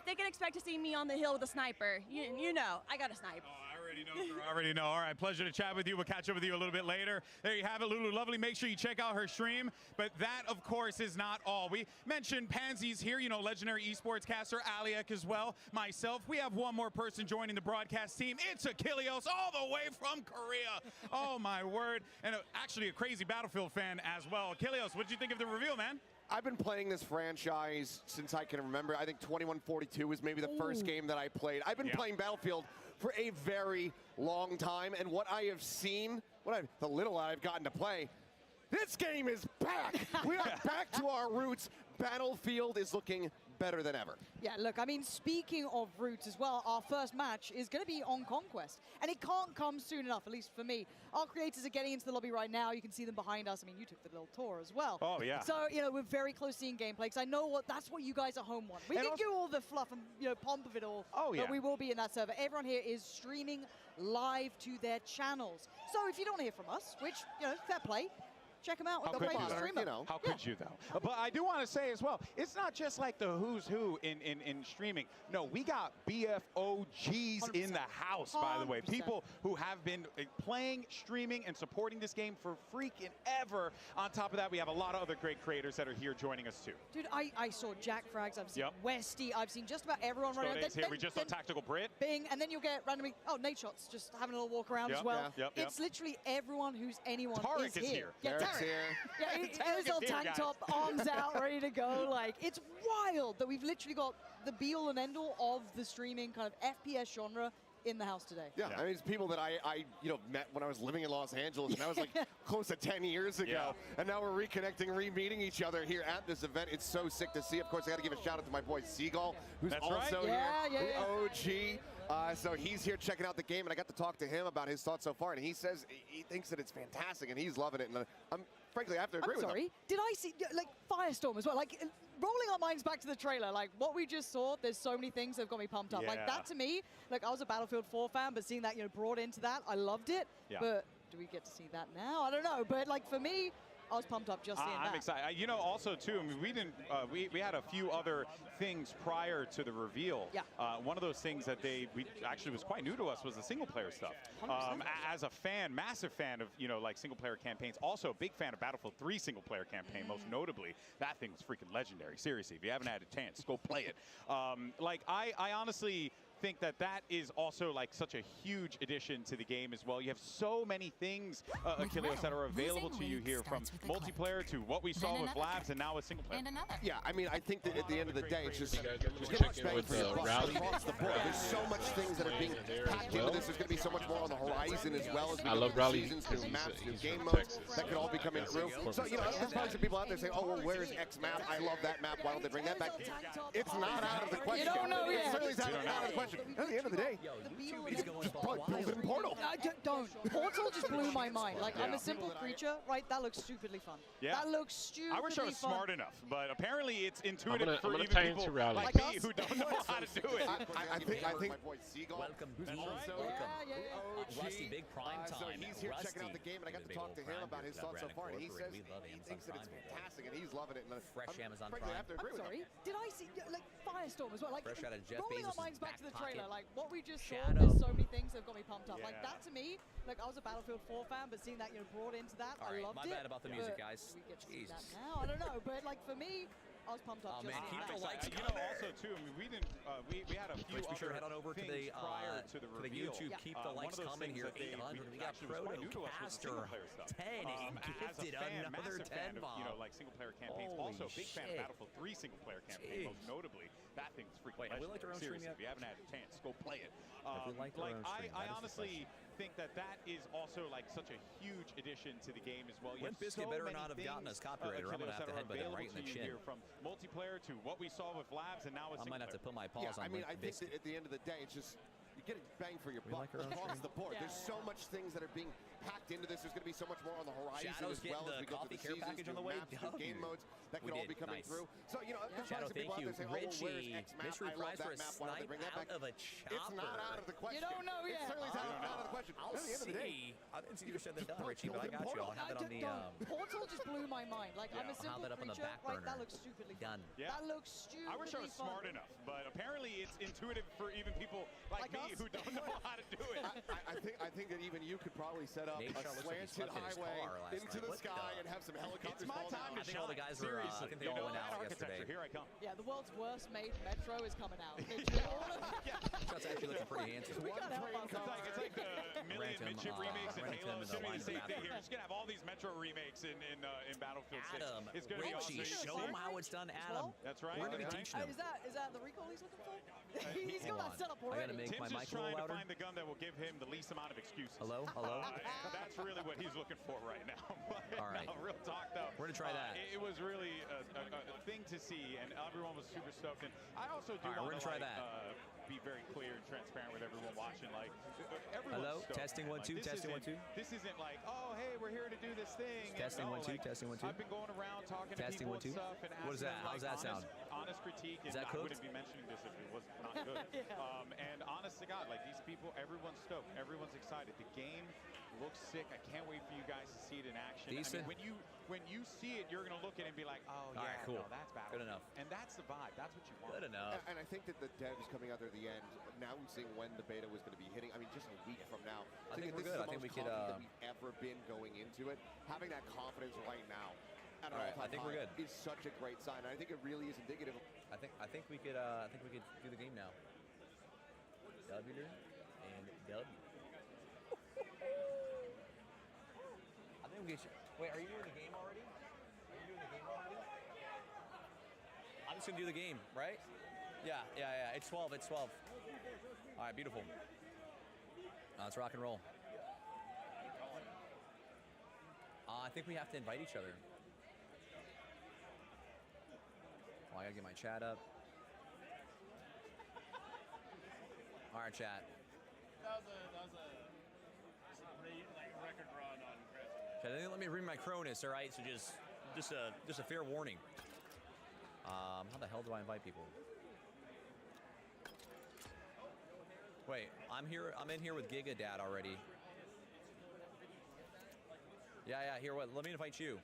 They can expect to see me on the hill with a sniper. You know, I got a snipe. I already know. All right, pleasure to chat with you. We'll catch up with you a little bit later. There you have it, Lulu Lovely. Make sure you check out her stream. But that, of course, is not all. We mentioned Pansy's here, you know, legendary esports caster, Aliak as well, myself. We have one more person joining the broadcast team. It's Achilleos, all the way from Korea. Oh, my word. And actually a crazy Battlefield fan as well. Achilleos, what did you think of the reveal, man? I've been playing this franchise since I can remember. I think 2142 was maybe the first game that I played. I've been playing Battlefield for a very long time, and what I have seen, the little I've gotten to play, this game is back. We are back to our roots. Battlefield is looking better than ever. Yeah, look, I mean, speaking of roots as well, our first match is going to be on Conquest, and it can't come soon enough, at least for me. Our creators are getting into the lobby right now. You can see them behind us. I mean, you took the little tour as well. Oh, yeah. So, you know, we're very close to seeing gameplay, because I know that's what you guys at home want. We can do all the fluff and, you know, pomp of it all, but we will be in that server. Everyone here is streaming live to their channels. So if you don't hear from us, which, you know, fair play, check them out with the live streamer. How could you, though? But I do want to say as well, it's not just like the who's who in streaming. No, we got BFOGs in the house, by the way. People who have been playing, streaming, and supporting this game for freaking ever. On top of that, we have a lot of other great creators that are here joining us, too. Dude, I saw Jack Frags, I've seen Westy, I've seen just about everyone running around. Here. We just saw Tactical Brit. Bing, and then you'll get randomly, Nate Shots, just having a little walk around as well. It's literally everyone who's anyone Tarek is here. Yeah, Tarek. Yeah, he's all tank top, arms out, ready to go. Like, it's wild that we've literally got the be-all and end-all of the streaming kind of FPS genre in the house today. Yeah, I mean, it's people that I met when I was living in Los Angeles, and that was like close to 10 years ago. And now we're reconnecting, re-meeting each other here at this event. It's so sick to see. Of course, I got to give a shout out to my boy Seagull, who's also here, the OG. So he's here checking out the game, and I got to talk to him about his thoughts so far, and he says he thinks that it's fantastic, and he's loving it. And frankly, I have to agree with him. Did I see, like, Firestorm as well? Like, rolling our minds back to the trailer, like, what we just saw, there's so many things that have got me pumped up. Like, that to me, like, I was a Battlefield 4 fan, but seeing that, you know, brought into that, I loved it. But do we get to see that now? I don't know. But, like, for me, I was pumped up just seeing that. I'm excited. You know, also, too, I mean, we didn't, we had a few other things prior to the reveal. One of those things that we actually was quite new to us was the single-player stuff. As a fan, massive fan of, you know, like, single-player campaigns. Also a big fan of Battlefield 3 single-player campaign, most notably. That thing was freaking legendary. Seriously, if you haven't had a chance, go play it. Like, I honestly think that is also like such a huge addition to the game as well. You have so many things, Achilleos, that are available to you here, from multiplayer to what we saw with Labs and now with single player. Yeah, I mean, I think that at the end of the day, it's just check in with Rowdy. Across the board. There's so much things that are being packed into this. There's going to be so much more on the horizon as well as we love go Rowdy seasons, new maps, new game modes that could all be coming through. So, you know, there's probably some people out there saying, oh, well, where's X map? I love that map. Why don't they bring that back? It's not out of the question. It certainly is out of the question. At the end of the day, just build in Portal. Don't. Portal just blew my mind. Like, I'm a simple creature, right? That looks stupidly fun. That looks stupidly fun. I wish I was smart enough, but apparently it's intuitive for even people like me who don't know how to do it. I think my boy Seagull, welcome, who's also Rusty, big prime time. So he's here checking out the game, and I got to talk to him about his thoughts so far, and he says he thinks that it's fantastic, and he's loving it. And fresh Amazon Prime. I have to agree with him. Did I see, like, Firestorm as well? Like, fresh out of Jeff rolling our Bezos' minds back to the trailer, like, what we just saw, Shadow. there's so many things that have got me pumped up. Like, that to me, like, I was a Battlefield 4 fan, but seeing that, you know, brought into that, I loved it. My bad about the music, guys. We get to see that now. I don't know, but, like, for me, I was pumped up. Oh man, keep the lights coming. You know, also too, I mean, we didn't. We had a few be sure to head on over to the prior to the reveal. YouTube. Keep the lights coming here. 800. We got Protocaster 10 and gifted another 10 bomb. You know, like single player campaigns. Also, big fan of Battlefield 3 single player campaign. Most notably, that thing's freaking legendary. Seriously, if you haven't had a chance, go play it. Like, I honestly think that is also like such a huge addition to the game as well. Limp Bizkit better not have gotten us copyrighted, or I'm gonna have to headbutt him right in the chin. Here, from multiplayer to what we saw with Labs, and now with I might have to put my paws on. I mean, I think that at the end of the day, it's just you're getting bang for your buck across the board. There's so much things that are being packed into this. There's going to be so much more on the horizon Shadow's as well as we go through the care seasons, package on the new way. maps, new game modes that could all be coming through. So, you know, there's Shadow, some people out thank you. there saying, oh, well, where's Richie, X map? mystery I love prize for that a map. Why don't they snipe bring that back? out of a chopper. It's not out of the question. You don't know yet. It certainly is out of the question. I'll At the end of the day, see. I didn't see you said that done, Richie, but I got you. I'll have it on the... Portal just blew my mind. Like, I'm a I'll have simple that up on the creature. back Right, burner. that looks stupidly Done. Yeah. That looks stupidly I wish I was fun. smart enough, but apparently it's intuitive for even people like me us? who don't know how to do it. I think that even you could probably set up Nate a Shaw looks like he slanted slept in his highway car last into night. the What sky the- and have some helicopters It's my fall time down. to I think all the shine. guys were, I Seriously, think they all went out yesterday. Here I come. Yeah, the world's worst made metro is coming out. Literally all of Shot's actually looking pretty handsome. We gotta help ourselves. It's like the Million Random, Midship remakes in Random Halo. in It's the going to be the same line thing in the here. It's going to have all these Metro remakes in Battlefield 6. Adam, It's going to be Richie, awesome. show him how it's done, Adam. That's right. We're going to be teaching him. Is that the recall he's looking for? He's got that set up I already. gotta make Tim's my just mic a trying little to louder. find the gun that will give him the least amount of excuses. Hello? Hello? That's really what he's looking for right now. But All right. no, real talk, though. We're gonna try that. It was really a thing to see, and everyone was super stoked. And I also do All right, we're want gonna try to that. Be very clear and transparent with everyone watching. Like, everyone's Hello? stoked, Testing man. 1 2. Like, Testing 1 2. This isn't like, oh, hey, we're here to do this thing. Testing and, 1 2. like, Testing 1 2. I've been going around talking Testing to 1 people 2. and stuff and What is asking that? them, How's like, that sound? honest critique, and Is that I cooked? wouldn't be mentioning this if it was not good. And honest to God, like, these people, everyone's stoked. Everyone's excited. The game looks sick. I can't wait for you guys to see it in action. Decent. I mean, when you see it, you're going to look at it and be like, oh, yeah, right, cool. no, that's bad. Good enough. And that's the vibe. That's what you want. Good enough. And I think that the devs coming out there at the end, now we're seeing when the beta was going to be hitting. I mean, just a week from now. I think this we're good. is the I think most we could, confident that we've ever been going into it. Having that confidence right now at an All right, all-time I think we're high good. is such a great sign. And I think it really is indicative of I think we could do the game now. W and W. I think we should. Wait, are you doing the game already? I'm just gonna do the game, right? Yeah. It's 12. It's 12. All right, beautiful. Let's rock and roll. I think we have to invite each other. Oh, I gotta get my chat up. All right, chat. That was a record run on Crash. Okay, they didn't let me bring my Cronus, all right? So just a fair warning. How the hell do I invite people? Wait, I'm in here with Giga Dad already. Yeah, here, what? Let me invite you.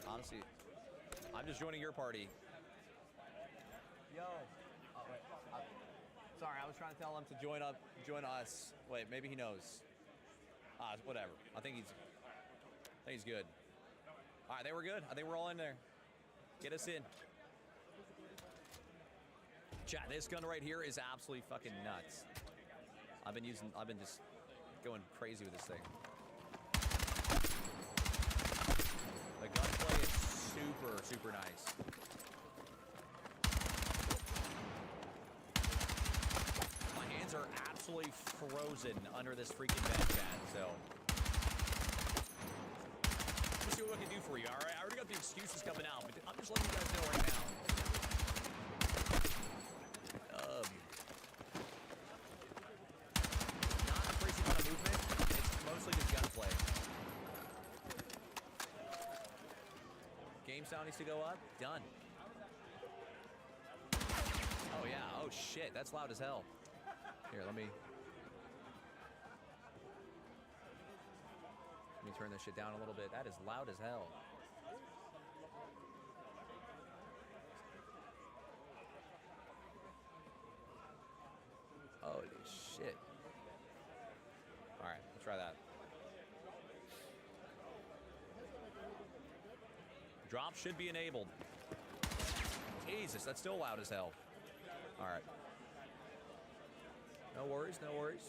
Honestly, I'm just joining your party. Yo. Oh, wait. Sorry, I was trying to tell him to join us. Wait, maybe he knows. Whatever. I think he's good. All right, they were good. I think we're all in there. Get us in. Chat, this gun right here is absolutely fucking nuts. I've been just going crazy with this thing. The gunplay is super, super nice. My hands are absolutely frozen under this freaking vent, chat, so. Let's see what we can do for you, all right? I already got the excuses coming out, but I'm just letting you guys know right now. Not a crazy amount of movement. It's mostly just gunplay. Game sound needs to go up. Done. Oh, yeah. Oh, shit. That's loud as hell. Here, let me turn this shit down a little bit. That is loud as hell. Holy shit. All right, let's try that. Drop should be enabled. Jesus, that's still loud as hell. All right. No worries, no worries.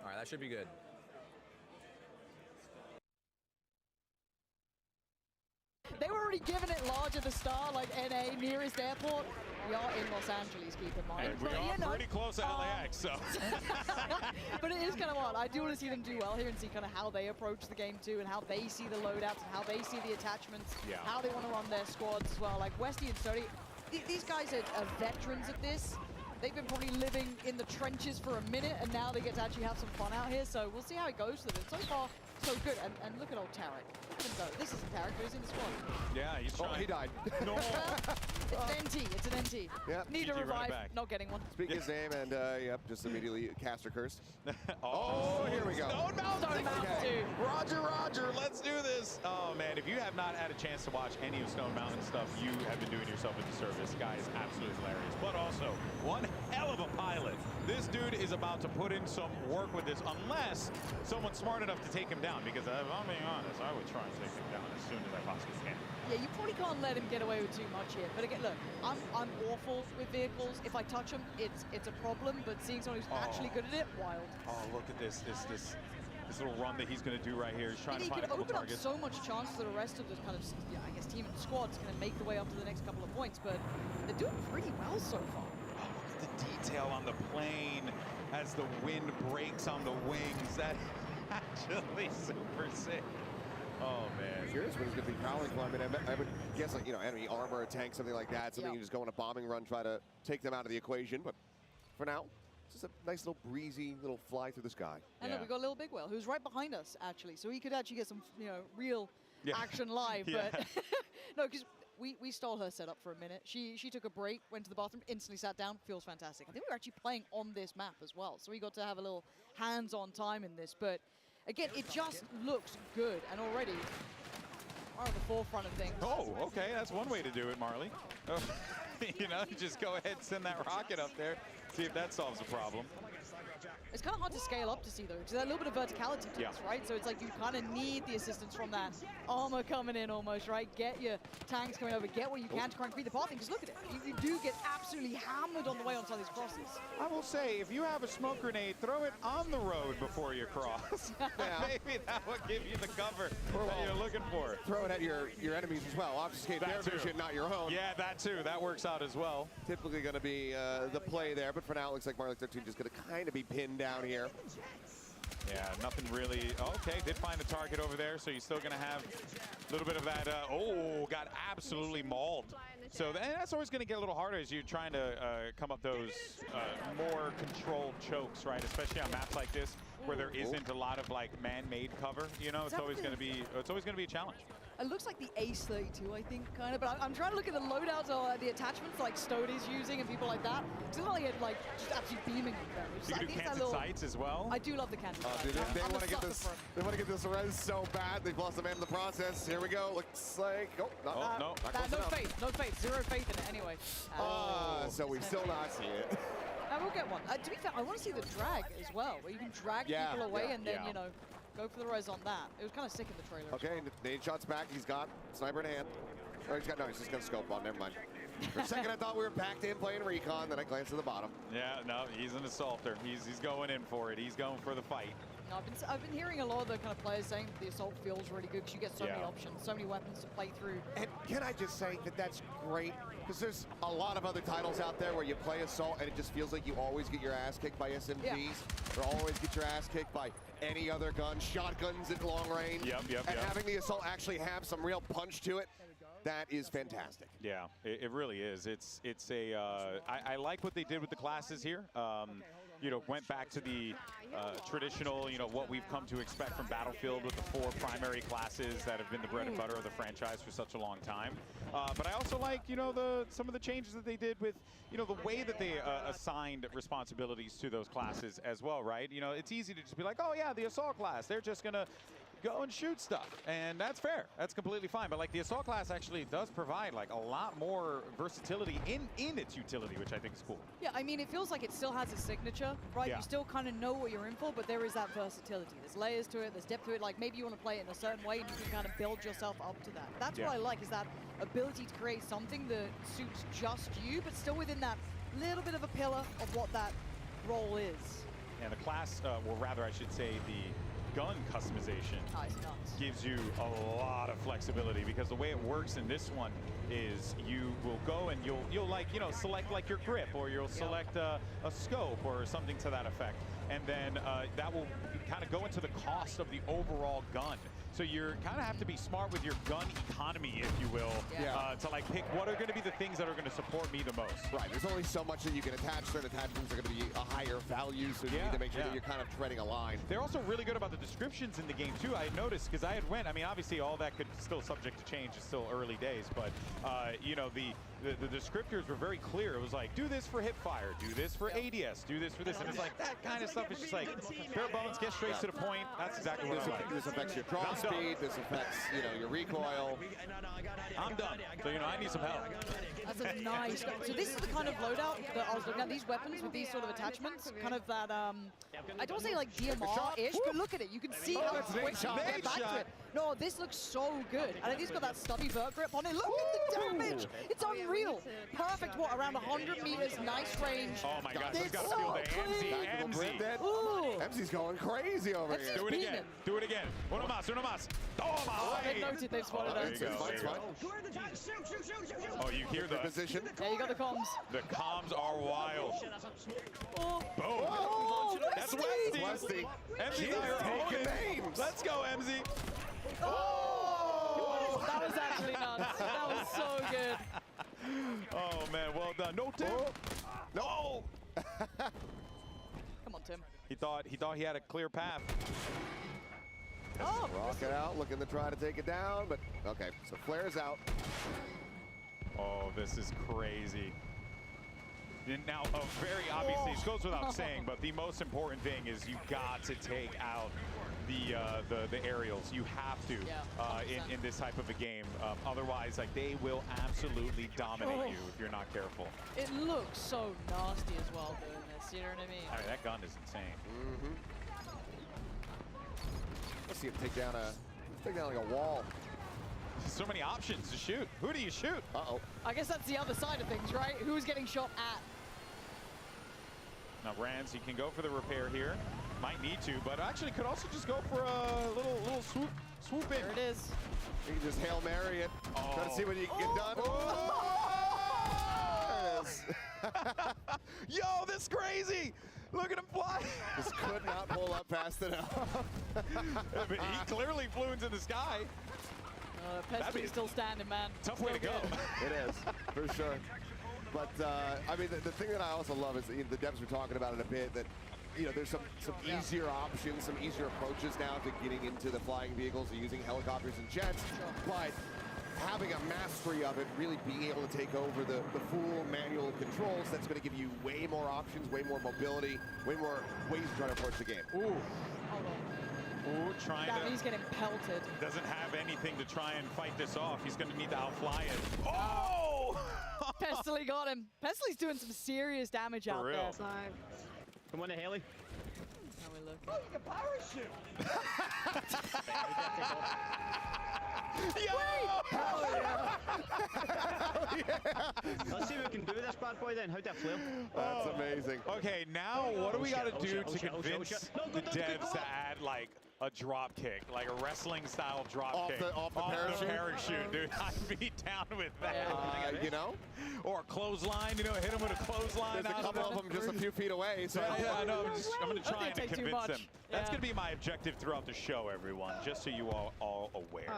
All right, that should be good. They were already giving it larger of the star, like NA, nearest airport. We are in Los Angeles, keep in mind. And we are pretty close to LAX, so. But it is kind of odd. I do want to see them do well here and see kind of how they approach the game too, and how they see the loadouts, and how they see the attachments, how they want to run their squads as well. Like Westy and Sody, these guys are veterans at this. They've been probably living in the trenches for a minute, and now they get to actually have some fun out here. So we'll see how it goes for them. So far, so good. And look at old Tarek. This isn't Tarek, but he's in the squad. Yeah, he's trying. Oh, he died. No. It's an NT. It's an NT. Yep. Need a revive. Not getting one. Speak his name, and yep, just immediately caster curse. Oh, here we go. Stone Mountain. Okay. Roger, let's do this. Oh, man, if you have not had a chance to watch any of Stone Mountain stuff, you have been doing yourself a disservice. Guy is absolutely hilarious. But also, one hell of a pilot. This dude is about to put in some work with this, unless someone's smart enough to take him down. Because if I'm being honest, I would try and take him down as soon as I possibly can. Yeah, you probably can't let him get away with too much here. But again, look, I'm awful with vehicles. If I touch them, it's a problem. But seeing someone who's actually good at it, wild. Oh, look at this little run that he's going to do right here. He's trying to find a couple targets. He can open up so much chance for the rest of the kind of, I guess, team and squads going to make the way up to the next couple of points. But they're doing pretty well so far. Oh, look at the detail on the plane as the wind breaks on the wings. That actually super sick. Oh, man. Curious what he's going to be prowling for. I mean, I would guess, like, you know, enemy armor, a tank, something like that. Something you just go on a bombing run, try to take them out of the equation. But for now, it's just a nice little breezy little fly through the sky. And look, we got Lil Bigwell, who's right behind us, actually. So he could actually get some, you know, real action live. But no, because we stole her setup for a minute. She took a break, went to the bathroom, instantly sat down. Feels fantastic. I think we were actually playing on this map as well. So we got to have a little hands-on time in this. But again, it just looks good, and already are at the forefront of things. Oh, okay, that's one way to do it, Marley. Oh, you know, just go ahead and send that rocket up there, see if that solves the problem. It's kind of hard to scale up to see, though, because there's a little bit of verticality to this, right? So it's like you kind of need the assistance from that armor coming in almost, right? Get your tanks coming over, get what you can to try and create the pathing, because look at it. You do get absolutely hammered on the way onto these crosses. I will say, if you have a smoke grenade, throw it on the road before you cross. Maybe that will give you the cover that you're looking for. Throw it at your enemies as well. Obfuscate their vision, not your own. Yeah, that too. That works out as well. Typically going to be the play there, but for now, it looks like Marley 13 just going to kind of be pinned down here. Yeah, nothing really. Okay, did find a target over there, so you're still going to have a little bit of that. Oh, got absolutely mauled. So that's always going to get a little harder as you're trying to come up those more controlled chokes, right? Especially on maps like this, where there isn't a lot of like man-made cover. You know, it's always going to be a challenge. It looks like the Ace 32, I think, kind of. But I'm trying to look at the loadouts or the attachments like Stody's using and people like that. It's not like it like just absolutely beaming them. You can do Kansas sights as well. I do love the Kansas sights. Dude, they want to get this. They want to get this res so bad. They've lost a man in the process. Here we go. Looks like no faith. No faith. Zero faith in it anyway. So we still not see it. I will get one. To be fair, I want to see the drag as well, where you can drag people away and then you know. Go for the res on that. It was kind of sick in the trailer. Okay, nade shots back. He's got sniper in hand. Or he's just got scope on. Never mind. For a second, I thought we were backed in playing recon. Then I glanced to the bottom. Yeah, no, he's an assaulter. He's going in for it. He's going for the fight. No, I've been hearing a lot of the kind of players saying the assault feels really good because you get so many options, so many weapons to play through. And can I just say that that's great? Because there's a lot of other titles out there where you play assault and it just feels like you always get your ass kicked by SMGs or always get your ass kicked by any other gun, shotguns at long range. And having the assault actually have some real punch to it, that is fantastic. Yeah, it really is. I like what they did with the classes here. You know, went back to the traditional, you know, what we've come to expect from Battlefield with the 4 primary classes that have been the bread and butter of the franchise for such a long time. But I also like, you know, some of the changes that they did with, you know, the way that they assigned responsibilities to those classes as well, right? You know, it's easy to just be like, oh yeah, the assault class, they're just gonna go and shoot stuff, and that's fair. That's completely fine. But like the assault class actually does provide like a lot more versatility in its utility, which I think is cool. Yeah, I mean, it feels like it still has a signature, right? You still kind of know what you're in for, but there is that versatility. There's layers to it, there's depth to it. Like maybe you want to play it in a certain way and you can kind of build yourself up to that. That's what I like, is that ability to create something that suits just you, but still within that little bit of a pillar of what that role is. And the class, well rather I should say the gun customization gives you a lot of flexibility, because the way it works in this one is you will go and you'll like, you know, select like your grip, or you'll select a scope or something to that effect. And then that will kind of go into the cost of the overall gun. So you kind of have to be smart with your gun economy, if you will, to like pick what are going to be the things that are going to support me the most. Right, there's only so much that you can attach. Certain attachments are going to be a higher value, so you need to make sure that you're kind of treading a line. They're also really good about the descriptions in the game too. I noticed, because I had went, I mean, obviously all that could still subject to change. It's still early days, but you know, the descriptors were very clear. It was like, do this for hip fire, do this for ADS, do this for this, and it's like that kind of stuff is just like bare bones, get straight to the point. That's exactly what I like. This affects your draw speed. This affects, you know, your recoil. I'm done. So, you know, I need some help. That's a nice. So this is the kind of loadout that I was looking at. These weapons with these sort of attachments, kind of that. I don't say like DMR-ish, but look at it. You can see how quick you can get back to it. No, this looks so good. And he's got that stubby vert grip on it. Look at the damage. It's unreal. Perfect. What, around 100 meters? Nice range. Oh my gosh, he's got to feel the MZ. MZ's going crazy over here. Do it again. Do it again. Uno más, uno más. Oh my! They've noted, they've spotted us. Oh, you hear the position? Yeah, you got the comms. The comms are wild. Oh. Boom. Oh, that's Westy. MZ's taking names. Let's go, MZ. Oh! That was actually nuts. That was so good. Oh, man, well done. No, Tim. No. Come on, Tim. He thought he had a clear path. Oh, rocket out, looking to try to take it down, but okay, so flares out. Oh, this is crazy. Now, very obviously, it goes without saying, but the most important thing is you got to take out the aerials. You have to in this type of a game. Otherwise, like, they will absolutely dominate you if you're not careful. It looks so nasty as well doing this. You know what I mean? I mean, that gun is insane. Let's see him take down like a wall. So many options to shoot. Who do you shoot? Uh-oh. I guess that's the other side of things, right? Who's getting shot at? Now, Rands, he can go for the repair here. Might need to, but actually could also just go for a little swoop in. There it is. You can just Hail Mary it. Try to see what you can get done. Yo, this is crazy! Look at him fly! Just could not pull up fast enough. But he clearly flew into the sky. Pestley's still standing, man. Tough way to go. It is, for sure. But, I mean, the thing that I also love is the devs were talking about it a bit, that, you know, there's some easier options, some easier approaches now to getting into the flying vehicles, using helicopters and jets. But having a mastery of it, really being able to take over the full manual controls, that's going to give you way more options, way more mobility, way more ways to try to approach the game. Ooh. Hold on. Ooh, trying to... He's getting pelted. Doesn't have anything to try and fight this off. He's going to need to outfly it. Oh! Pestley got him. Pestley's doing some serious damage out there. Come on, Haley. How we look? Oh, you can parachute! Yo! Hell yeah! Let's see what we can do with this bad boy then. How'd that flip? That's amazing. Okay, now what do we got to do to convince the devs to add, like, a drop kick, like a wrestling style drop kick off the parachute, dude? I'd be down with that. You know, or a clothesline. You know, hit him with a clothesline. There's a couple of them just a few feet away. So yeah, I know. I'm going to try to convince them. Yeah. That's going to be my objective throughout the show, everyone. Just so you all aware.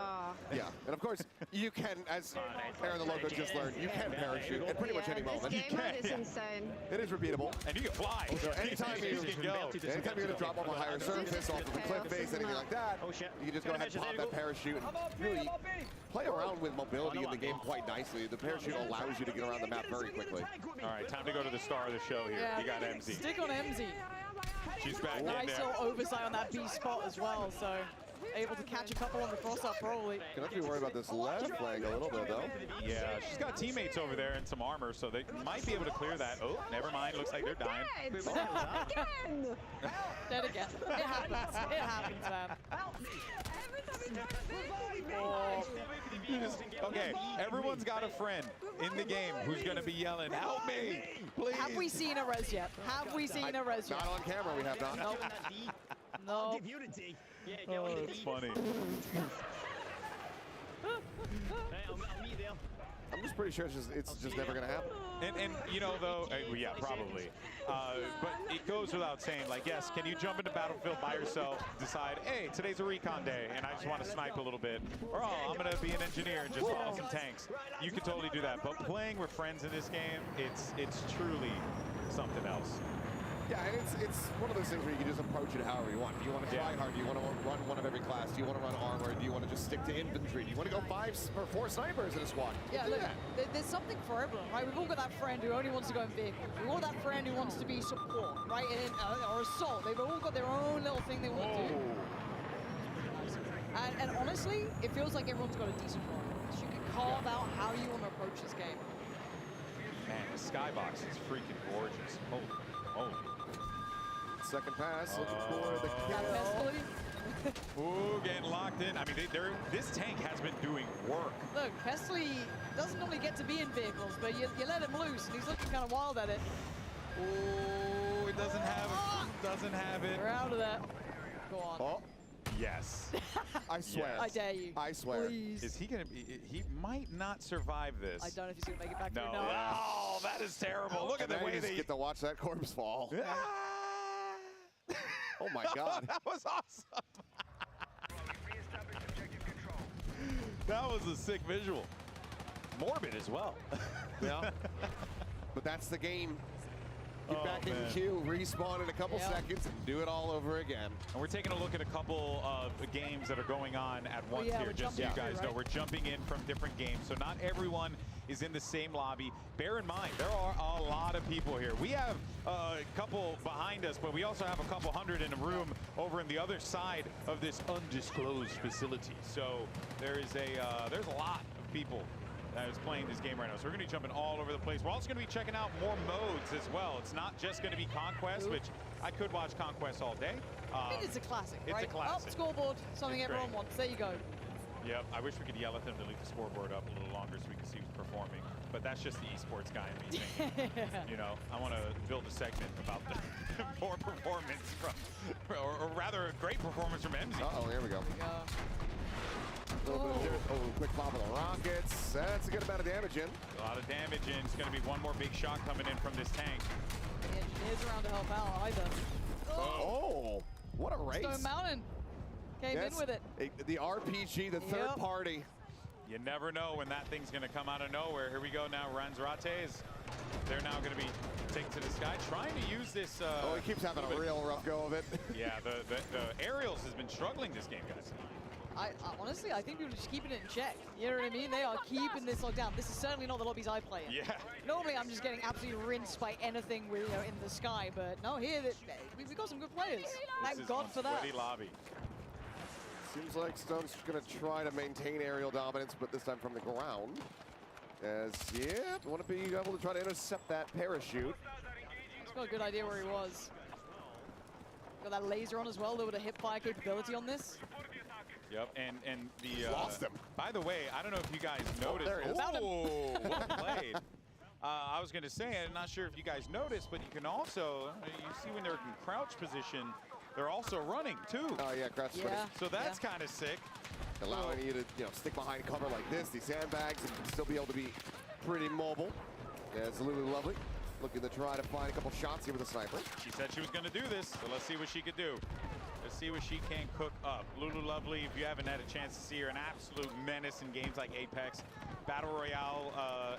Yeah, and of course you can, as Aaron the Loco just learned, you can parachute at pretty much any moment. This game mode is insane. It is repeatable, and you can fly. So anytime you're going to drop off a higher surface, off of a cliff face, anything like that, you can just go ahead and pop that parachute and really play around with mobility in the game quite nicely. The parachute allows you to get around the map very quickly. All right, time to go to the star of the show here. Yeah. You got MZ. Stick on MZ. She's back in nice there. little oversight on that B spot as well, so able to catch a couple on the cross-up probably. Gonna have to be worried about this left flank a little bit though. Yeah, she's got teammates over there and some armor, so they might be able to clear that. Oh, never mind. Looks like they're dying. Again! Dead again. It happens. It happens, man. Okay, everyone's got a friend in the game who's going to be yelling, "Help me, please!" Have we seen a res yet? Have we seen a res yet? Not on camera, we have not. Nope. No. I'll give you the D. Yeah, Oh, it's funny. Right, I'll meet you there. I'm just pretty sure it's just never going to happen. And you know, though, yeah, probably. But it goes without saying, like, yes, can you jump into Battlefield by yourself, decide, hey, today's a recon day, and I just want to snipe a little bit, or, oh, I'm going to be an engineer and just follow some tanks. You can totally do that. But playing with friends in this game, it's truly something else. Yeah, and it's one of those things where you can just approach it however you want. Do you want to try hard? Do you want to run one of every class? Do you want to run armor? Do you want to just stick to infantry? Do you want to go 5 or 4 snipers in a squad? Yeah, look, there's something for everyone, right? We've all got that friend who only wants to go in vehicle. We've all got that friend who wants to be support, right? Or assault. They've all got their own little thing they want to do. And honestly, it feels like everyone's got a decent run. So you can carve out how you want to approach this game. Man, the skybox is freaking gorgeous. Holy moly. Second pass, looking for the kill. Ooh, getting locked in. I mean, this tank has been doing work. Look, Pestley doesn't normally get to be in vehicles, but you let him loose, and he's looking kind of wild at it. Ooh, it doesn't have it. Doesn't have it. We're out of that. Go on. Oh. Yes. I swear. Yes. I dare you. I swear. Please. Is he going to be, he might not survive this. I don't know if he's going to make it back no. through. No. Oh, that is terrible. Look at the way they get to watch that corpse fall. Oh my God. That was awesome. That was a sick visual. Morbid as well. Yeah. But that's the game. Get back in man. queue, respawn in a couple seconds, and do it all over again. And we're taking a look at a couple of games that are going on at once here, just so you guys know. We're jumping in from different games, so not everyone is in the same lobby. Bear in mind, there are a lot of people here. We have a couple behind us, but we also have a couple hundred in a room over in the other side of this undisclosed facility. So there's a lot of people that is playing this game right now. So we're going to be jumping all over the place. We're also going to be checking out more modes as well. It's not just going to be Conquest, which I could watch Conquest all day. I think it's a classic, right? It's a classic. Up scoreboard, something everyone wants. There you go. Yep, I wish we could yell at them to leave the scoreboard up a little longer so we can see who's performing. But that's just the esports guy in me thinking. You know, I want to build a segment about the poor performance from, or rather, a great performance from MZ. Uh-oh, here we go. A little bit of quick pop of the rockets. That's a good amount of damage in. A lot of damage in. It's going to be one more big shot coming in from this tank. The engineer's around to help out either. Oh, what a race. Stone Mountain came in with it. The RPG, the third party. You never know when that thing's going to come out of nowhere. Here we go now. Ranzrates. They're now going to be taken to the sky, trying to use this. He keeps having a real rough go of it. Yeah, the aerials has been struggling this game, guys. Honestly, I think people are just keeping it in check. You know what I mean? They are keeping this locked down. This is certainly not the lobbies I play in. Yeah. Normally, I'm just getting absolutely rinsed by anything with, in the sky, but no, here we've got some good players. Thank God for that. Sweaty lobby. Seems like Stone's going to try to maintain aerial dominance, but this time from the ground. Want to be able to try to intercept that parachute. He's got a good idea where he was. Got that laser on as well, a little bit of hip fire capability on this. Yep, and the lost him. By the way, I don't know if you guys noticed. There he is. Oh, well played. I was going to say, I'm not sure if you guys noticed, but you can also, you see when they're in crouch position, they're also running too. Oh yeah, crouch. Yeah. So that's kind of sick. Allowing you to stick behind cover like this, these sandbags, and still be able to be pretty mobile. Yeah, it's Lulu Lovely looking to try to find a couple shots here with a sniper. She said she was going to do this, so let's see what she could do. Let's see what she can cook up. Lulu Lovely, if you haven't had a chance to see her, an absolute menace in games like Apex. Battle Royale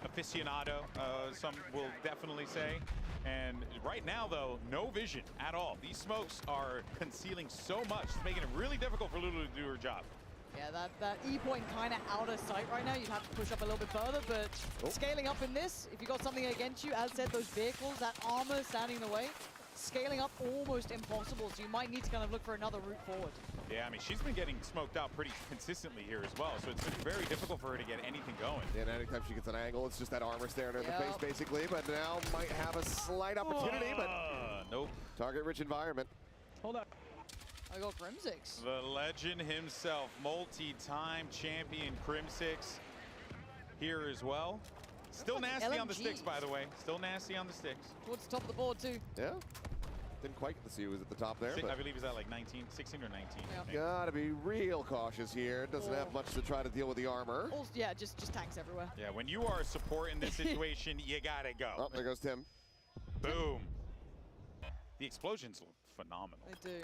aficionado, some will definitely say. And right now, though, no vision at all. These smokes are concealing so much, it's making it really difficult for Lulu to do her job. Yeah, that E-point kind of out of sight right now. You'd have to push up a little bit further, but scaling up in this, if you got something against you, as said, those vehicles, that armor standing in the way, scaling up almost impossible, so you might need to kind of look for another route forward. Yeah, I mean, she's been getting smoked out pretty consistently here as well, so it's been very difficult for her to get anything going. And anytime she gets an angle, it's just that armor staring her in the face, basically, but now might have a slight opportunity, but nope. Target-rich environment. Hold on. I got Crimsix. The legend himself, multi-time champion Crimsix here as well. Still nasty on the sticks, by the way. Still nasty on the sticks. Towards the top of the board, too. Yeah. Didn't quite get to see who was at the top there. I believe he's at like 16 or 19. Yeah. Gotta be real cautious here. Doesn't have much to try to deal with the armor. Also, yeah, just tanks everywhere. Yeah, when you are a support in this situation, you gotta go. Oh, there goes Tim. Boom. The explosions look phenomenal. They do.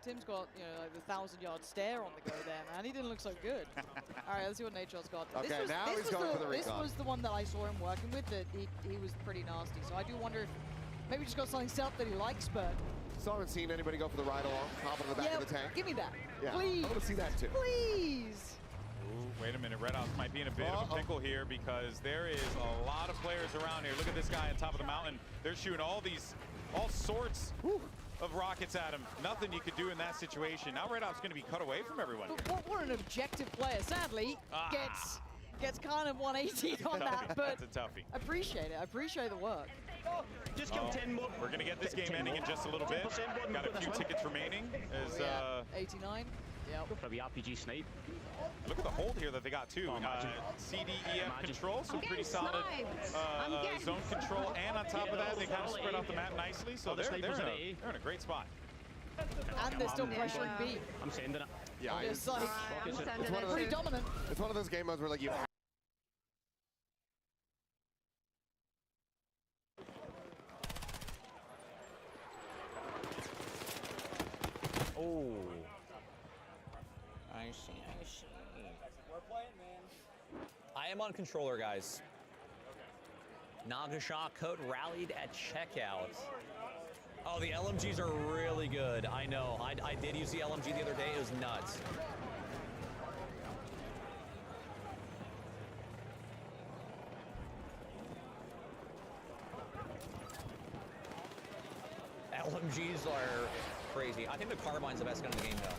Tim's got, you know, like the 1,000-yard stare on the go there, man. He didn't look so good. All right, let's see what Nadeshot's got. Okay, now he's going for the recon. This was the one that I saw him working with, that he was pretty nasty. So I do wonder if maybe he's just got something stealth that he likes, but... Still haven't seen anybody go for the ride along, hop on the back of the tank. Give me that. Yeah, please. I want to see that too. Please. Ooh, wait a minute, Red Ops might be in a bit of a pickle here because there is a lot of players around here. Look at this guy on top of the mountain. They're shooting all sorts of rockets at him. Nothing you could do in that situation. Now Red Ops going to be cut away from everyone. But what an objective player. Sadly, gets kind of 180 on that, but that's a toughie. Appreciate it. I appreciate the work. Just come 10 more. We're going to get this game ending in just a little bit. Got a few tickets remaining. 89. Yep. For the RPG snipe. Look at the hold here that they got too. CDEF control, so pretty solid zone control, and on top of that, they kind of spread out the map nicely. So they're in a great spot. And they're still pressuring B. I'm sending it. Yeah, it's like, pretty dominant. It's one of those game modes where like you. Oh. I see. We're playing, man. I am on controller, guys. Nagasha code rallied at checkout. Oh, the LMGs are really good. I know. I did use the LMG the other day. It was nuts. LMGs are crazy. I think the Carbine's the best gun in the game, though.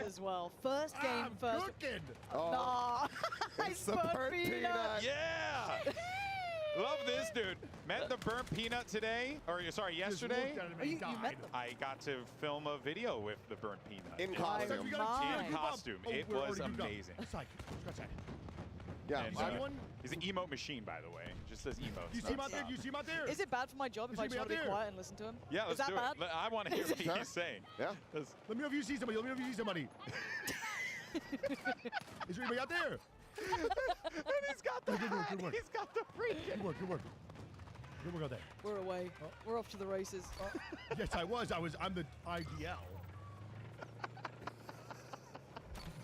As well. First game, first. Cooking. Oh. It's the burnt peanut. Yeah. Love this, dude. Met the burnt peanut today, or sorry, yesterday. You met them. I got to film a video with the burnt peanut. In costume. In costume. It was amazing. Yeah, he's an emote machine, by the way. Just says emotes. You see him out there? You see him out there? Is it bad for my job if I just want to be quiet and listen to him? Yeah, let's do bad? it. I want to hear what he's saying. Yeah. Let me know if you see somebody. Let me know if you see somebody. Is there anybody out there? And he's got the Good work. He's got the freaking. Good work. Good work out there. We're away. We're off to the races. Yes, I'm the IGL.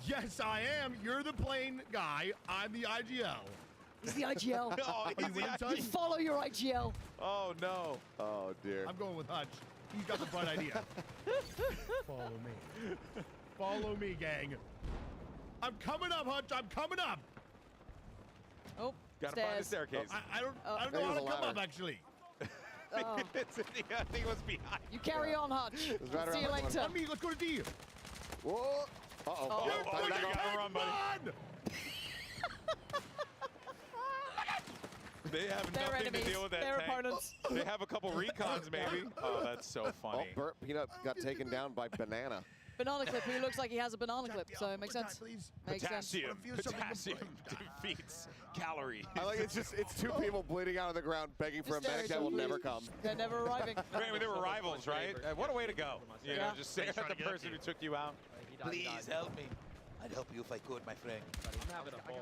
Yes, I am. You're the plane guy. I'm the IGL. He's the IGL. Oh, he's the IGL. You follow your IGL. Oh, no. Oh, dear. I'm going with Hutch. He's got the bright idea. Follow me. Follow me, gang. I'm coming up, Hutch. I'm coming up. Oh, Gotta find the staircase. I don't know how to come up, actually. Oh. I think it was behind. You carry on, Hutch. Right See you later. On me. Let's go to D. Whoa. Uh-oh. You gotta run, buddy. They have They're nothing enemies. to deal with that They're tank. opponents. They have a couple recons, maybe. Oh, that's so funny. Oh, burnt peanut got taken down by Banana. Banana clip, who looks like he has a banana clip, so it makes sense. Makes sense. Potassium defeats calories. I like it's two people bleeding out on the ground begging for a medic that will never come. They're never arriving. I mean, they were rivals, right? What a way to go. You know, just stare at the person who took you out. Please help me. I'd help you if I could, my friend.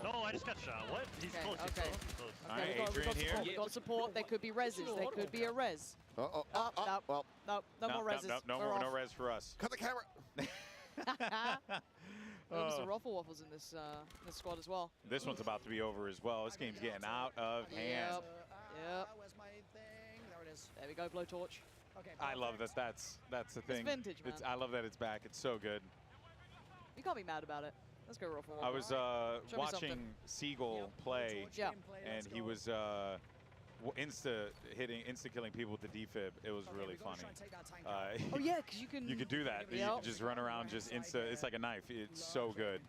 No, I just got shot. What? He's close. He's close. All right, Adrian here. We've got support. There could be reses. There could be a res. Well, No more reses. No res for us. Cut the camera. Mr. Ruffle Waffles in this squad as well. This one's about to be over as well. This game's getting out of hand. Yep. Where's my thing? There it is. There we go, blowtorch. Okay. I love that. That's the thing. It's vintage, man. I love that it's back. It's so good. You can't be mad about it. Let's go Ruffle I Waffles. was watching Seagull play, and he was insta-killing people with the defib. It was really funny. Oh yeah, because you can. You could do that. You could just run around, just insta. It's like a knife. It's so good.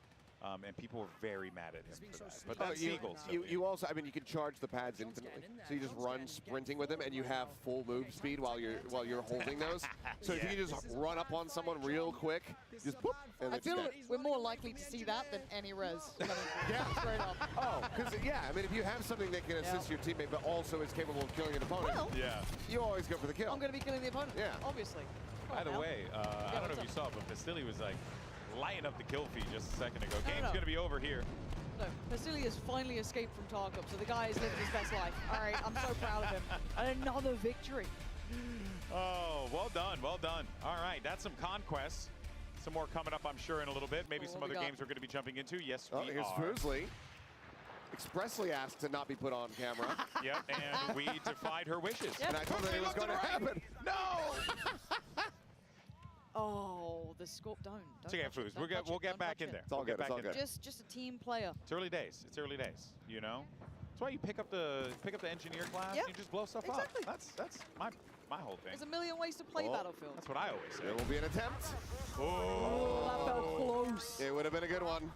And people were very mad at him for that. But that's Seagull. You also, I mean, you can charge the pads infinitely. So you just run sprinting with them, and you have full move speed while you're holding those. So if you can just run up on someone real quick, just boop, and I feel like we're more likely to see that than any res. Yeah, straight up. Oh, because I mean, if you have something that can assist your teammate, but also is capable of killing an opponent, you always go for the kill. I'm going to be killing the opponent. Yeah, obviously. By the way, I don't know if you saw, but Pastili was like lighting up the kill feed just a second ago. Game's going to be over here. No, Pastili has finally escaped from Tarkov, so the guy is living his best life. All right, I'm so proud of him. And another victory. Oh, well done, well done. All right, that's some conquests. Some more coming up, I'm sure, in a little bit. Maybe some other games we're going to be jumping into. Yes, we here's are. Fuslie. Expressly asked to not be put on camera. Yep, and we defied her wishes. Yep. And I told her it was going to happen. No! Oh, the score. Don't. It's okay, Foos. We'll get back in there. It's all good. It's all good. Just a team player. It's early days. It's early days. You know. That's why you pick up the engineer class. Yep. You just blow stuff Exactly. up. That's my whole thing. There's a million ways to play Battlefield. That's what I always say. There will be an attempt. Oh, that felt close. It would have been a good one.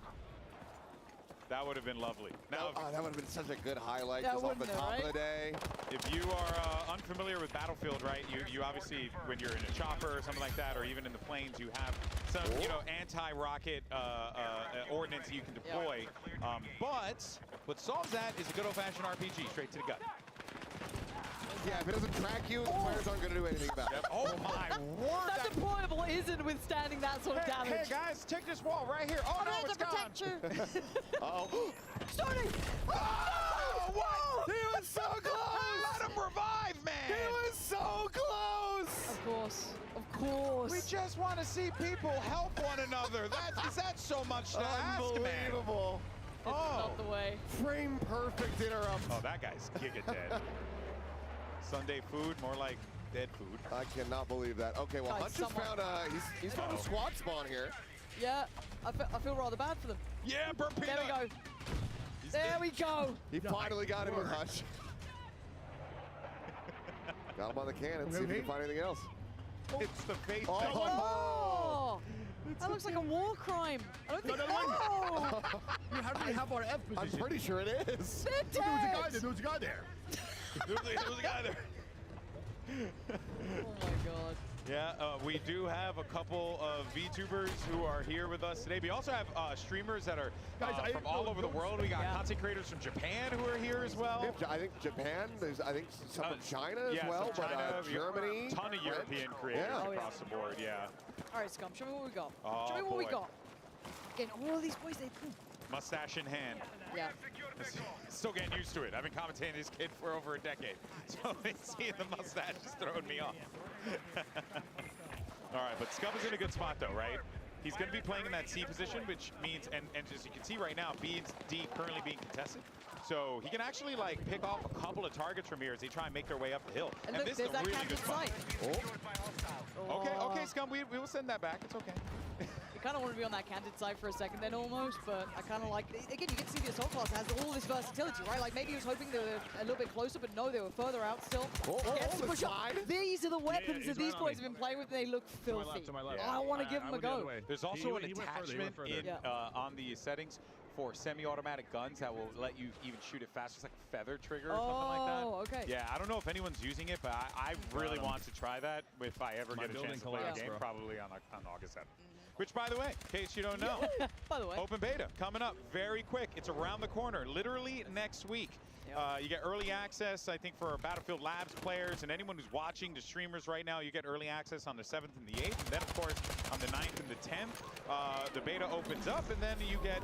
That would have been lovely. Now, that would have been such a good highlight just off the top of the day. If you are unfamiliar with Battlefield, right, you obviously, when you're in a chopper or something like that, or even in the planes, you have some, anti-rocket ordnance you can deploy. But what solves that is a good old-fashioned RPG, straight to the gut. Yeah, if it doesn't track you, the players aren't going to do anything about it. Oh my word! That deployable isn't withstanding that sort of damage. Hey guys, check this wall right here. Oh no, it's gone. Protect you. Uh-oh. Starting. Oh, what? He was so close. Let him revive, man. He was so close. Of course. Of course. We just want to see people help one another. Is that so much to ask, man? Unbelievable. It's not the way. Frame perfect interrupt. Oh, that guy's giga dead. Sunday food, more like dead food. I cannot believe that. Okay, well, Hunt just found he's found a squad spawn here. Yeah, I feel rather bad for them. Yeah, Burpina. There we go. There we go. He finally got him with Hush. Got him on the cannon. See if he can find anything else. It's the face. Oh! That looks like a war crime. I don't think. No. How do we have our F position? I'm pretty sure it is. They're dead. There was a guy there. There was a guy there. Oh my god. Yeah, we do have a couple of VTubers who are here with us today. We also have streamers that are from all over the world. We got content creators from Japan who are here as well. I think Japan. There's some from China as well, China, but Germany. A ton of European creators across the board. Yeah. All right, Scum. Show me what we got. Oh, show me what we got. Again, all of these boys, they. Mustache in hand. Yeah. Still getting used to it. I've been commentating this kid for over a decade. So seeing the mustache is throwing me off. All right, but Scum is in a good spot though, right? He's going to be playing in that C position, which means, and as you can see right now, B and D currently being contested. So he can actually like pick off a couple of targets from here as they try and make their way up the hill. And look, this is a really good spot. Okay, Scum, we will send that back. It's okay. You kind of want to be on that candid side for a second then almost, but I kind of like, again, you can see the assault class has all this versatility, right? Like maybe he was hoping they were a little bit closer, but no, they were further out still. Push up. These are the weapons that these boys have been playing with, and they look filthy. I want to give them a go. There's also an attachment on the settings for semi-automatic guns that will let you even shoot it faster. It's like a feather trigger or something like that. Oh, okay. Yeah, I don't know if anyone's using it, but I really want to try that if I ever get a chance to play the game, probably on August 7th. Which, by the way, in case you don't know, by the way, open beta coming up very quick. It's around the corner, literally next week. You get early access, I think, for our Battlefield Labs players and anyone who's watching the streamers right now. You get early access on the 7th and the 8th. And then, of course, on the 9th and the 10th, the beta opens up. And then you get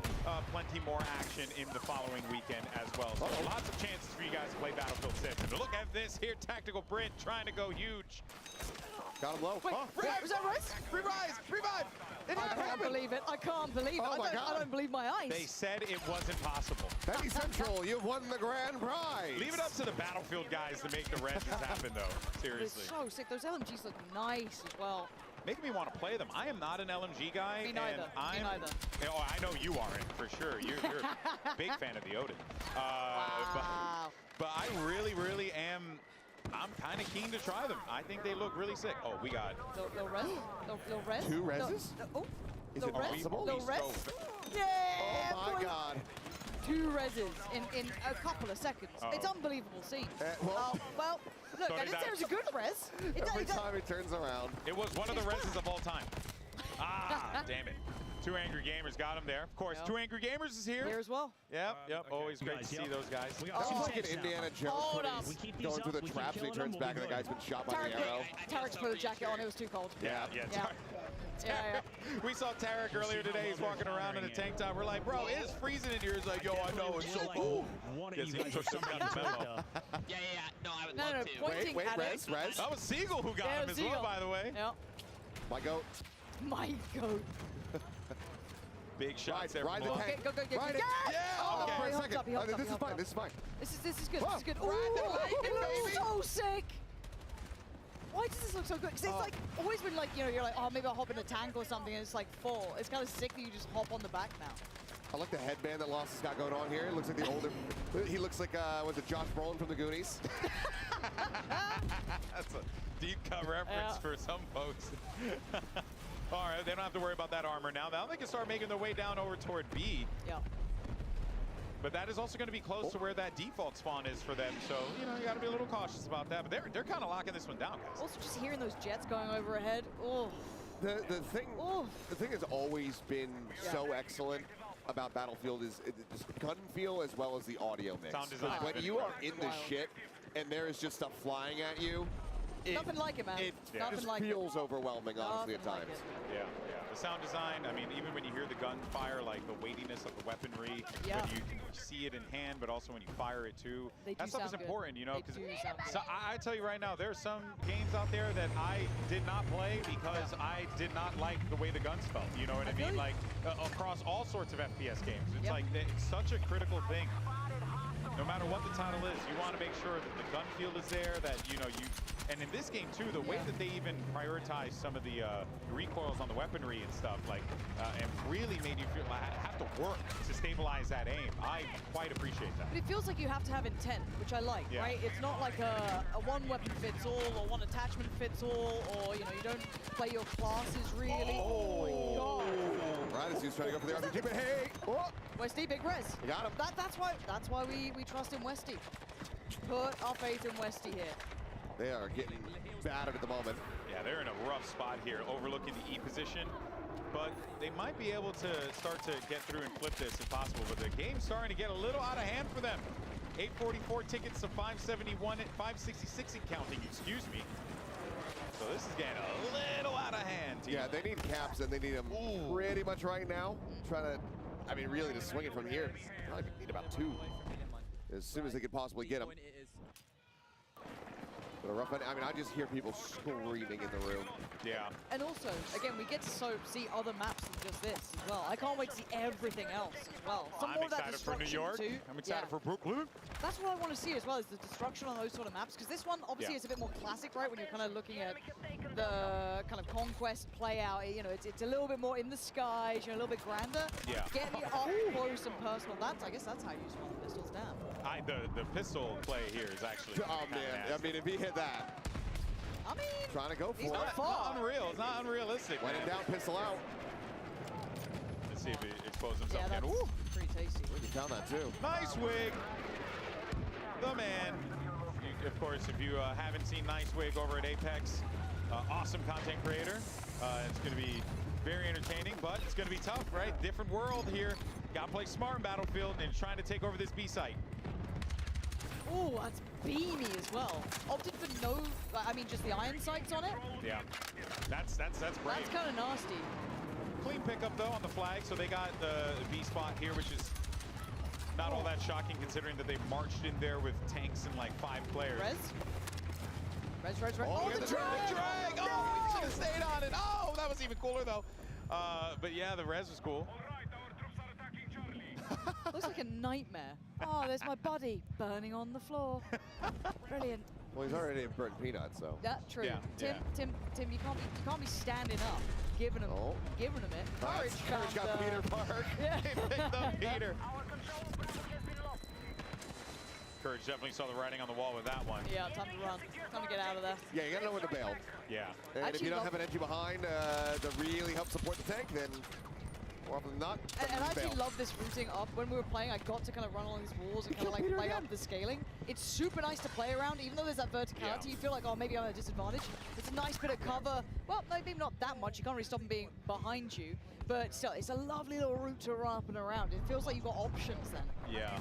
plenty more action in the following weekend as well. So lots of chances for you guys to play Battlefield 6. And look at this here, Tactical Brent trying to go huge. Got him low. Wait, was that Rise? Revive! I can't believe it. I can't believe it. I don't believe my eyes. They said it wasn't possible. Benny Central, you've won the grand prize. Leave it up to the Battlefield guys to make the rest happen, though. Seriously. They're so sick. Those LMGs look nice as well. Making me want to play them. I am not an LMG guy. Me neither. Me neither. Oh, I know you aren't, for sure. You're a big fan of the Odin. Wow. But I really am... I'm kind of keen to try them. I think they look really sick. Oh, we got... They'll res? Two reses? Oh, is it possible? They'll res? Yeah! my God. 2 reses in a couple of seconds. It's unbelievable scene. Well, look, I didn't say it was a good res. Every time he turns around. It was one of the reses of all time. Damn it. 2 Angry Gamers got him there. Of course, 2 Angry Gamers is here. Here as well. Yep. Always great to see those guys. That's like an Indiana Jones going through the traps and he turns back and the guy's been shot by the arrow. Tarek's put a jacket on. It was too cold. Yeah. We saw Tarek earlier today. He's walking around in a tank top. We're like, bro, it's freezing in here. He's like, yo, I know, it's so cool. Yes, he took some kind of memo. Yeah. No, I would love to. Wait, Rez. That was Siegel who got him as well, by the way. Yep. My goat. My goat. Big shots there. Ride the tank. Go. Ride it. Yeah. Oh, For a he second. hopped up, This is fine. This is fine. This is good. Whoa. This is good. Ride the It looks so sick. Why does this look so good? Because it's like always been like, you're like, oh, maybe I'll hop in a tank or something, and it's like full. It's kind of sick that you just hop on the back now. I like the headband that Lost has got going on here. It looks like the older. He looks like was it Josh Brolin from the Goonies? That's a deep cut reference for some folks. All right, they don't have to worry about that armor now. Now they can start making their way down over toward B. Yeah. But that is also going to be close to where that default spawn is for them. So, you got to be a little cautious about that. But they're kind of locking this one down, guys. Also, just hearing those jets going overhead. Oh. The thing has always been so excellent about Battlefield is just gun feel as well as the audio mix. Sound design. When you are in the shit and there is just stuff flying at you, nothing like it, man. It just like feels overwhelming, honestly, at times. Yeah. The sound design, I mean, even when you hear the gunfire, like the weightiness of the weaponry, when you can see it in hand, but also when you fire it too. That stuff is important, because I tell you right now, there are some games out there that I did not play because I did not like the way the guns felt. You know what I mean? Like across all sorts of FPS games. It's like it's such a critical thing. No matter what the title is, you want to make sure that the gun feel is there, that and in this game too, the way that they even prioritize some of the recoils on the weaponry and stuff, and really made you feel have to work to stabilize that aim. I quite appreciate that. But it feels like you have to have intent, which I like, right? It's not like a one weapon fits all or one attachment fits all, or you don't play your classes really. Oh my God! Right as he's trying to go for the RPG, but hey! Westy, big res. You got him. That's why we trust in Westy. Put our faith in Westy here. They are getting battered at the moment. Yeah, they're in a rough spot here, overlooking the E position. But they might be able to start to get through and flip this if possible. But the game's starting to get a little out of hand for them. 844 tickets to 571 at 566 and counting, excuse me. So this is getting a little out of hand. Yeah, they need caps and they need them pretty much right now. Trying to, really to swing it from here. Probably need about 2 as soon as they could possibly get them. But a rough one. I just hear people screaming in the room. Yeah. And also, again, we get to see other maps than just this as well. I can't wait to see everything else as well. I'm excited for New York. Too. I'm excited for Brooklyn. That's what I want to see as well, is the destruction on those sort of maps. Because this one, obviously, is a bit more classic, right? When you're kind of looking at the kind of conquest play out, it's a little bit more in the skies, a little bit grander. Yeah. Getting it up close and personal. I guess that's how you spawn the pistols down. The pistol play here is actually. Oh man! If he hit that. Trying to go for it. It's not unreal. It's not unrealistic. When in doubt, pistol out. Let's see if he exposed himself again. Ooh. Pretty tasty. You found that too. Nice wig. The man. Of course, if you haven't seen Nice Wig over at Apex, awesome content creator. It's going to be very entertaining, but it's going to be tough, right? Different world here. Got to play smart in Battlefield and trying to take over this B site. Oh, that's beamy as well. Opted for just the iron sights on it. Yeah, that's brave. That's kind of nasty. Clean pickup though on the flag, so they got the B spot here, which is not all that shocking considering that they marched in there with tanks and like 5 players. Res. Oh, the drag! Oh, we should have stayed on it. Oh, that was even cooler though. But yeah, the res was cool. Looks like a nightmare. Oh, there's my body burning on the floor. Brilliant. Well, he's already a burnt peanut, so. That's true. Yeah, Tim, you can't be standing up, giving him it. Courage got Peter Park. Yeah. He picked up Peter. Courage definitely saw the writing on the wall with that one. Yeah, time to run. Time to get out of there. Yeah, you gotta know when to bail. Yeah. And if you don't have an entry behind to really help support the tank, then More often than not. And I actually love this routing up. When we were playing, I got to kind of run along these walls and kind of like play up the scaling. It's super nice to play around, even though there's that verticality. You feel like, oh, maybe I'm at a disadvantage. It's a nice bit of cover. Well, maybe not that much. You can't really stop them being behind you. But still, it's a lovely little route to run up and around. It feels like you've got options then. Yeah,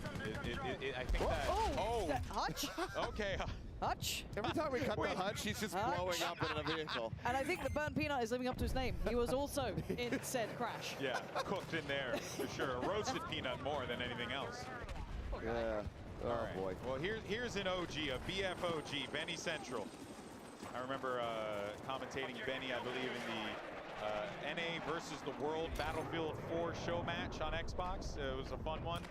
I think that... Oh! That Hutch? Okay. Hutch? Every time we cut the Hutch, he's just blowing up in a vehicle. And I think the Burnt Peanut is living up to his name. He was also in said crash. Yeah, cooked in there, for sure. A roasted peanut more than anything else. Yeah. Oh, right. boy. Well, here's an OG, a BFOG, Benny Central. I remember commentating Benny, I believe, in the NA versus the World Battlefield 4 show match on Xbox. It was a fun one.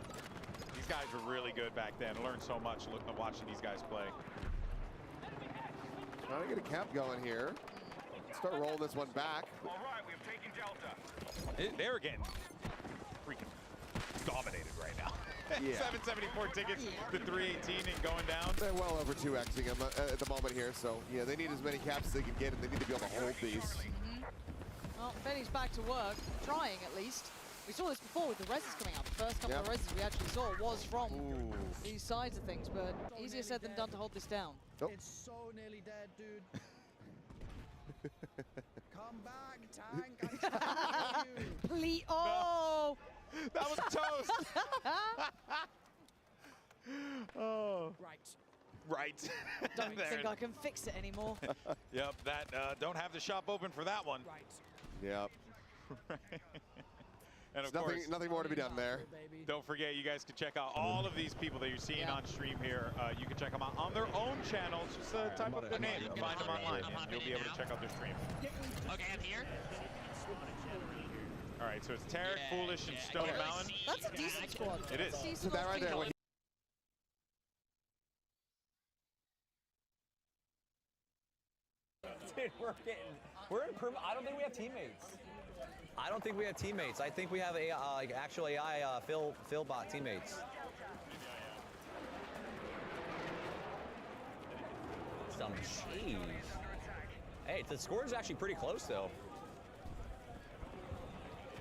These guys were really good back then. I learned so much watching these guys play. Trying to get a cap going here. Start rolling this one back. All right, we've taken Delta. They're getting freaking dominated right now. Yeah. 774 tickets to 318 and going down. They're well over 2xing them at the moment here, so yeah, they need as many caps as they can get, and they need to be able to hold these. Well, Benny's back to work, trying at least. We saw this before with the reses coming up. The first couple of reses we actually saw was from these sides of things, but easier said than done to hold this down. It's so nearly dead, dude. Come back, tank. I'm trying you. Please. Oh! That was toast. Oh. Right. Don't think I can fix it anymore. Yep, that don't have the shop open for that one. Yep. And of course, nothing more to be done there. Don't forget, you guys can check out all of these people that you're seeing on stream here. You can check them out on their own channels. Just type up their name and find them online, and you'll be able to check out their stream. Okay, I'm here. All right, so it's Tarek, Foolish, and Stone Mountain. That's a decent squad. It is. That's a decent that right there. Dude, we're in I don't think we have teammates. I don't think we have teammates. I think we have like actual AI Philbot teammates. Some cheese. Hey, the score is actually pretty close though.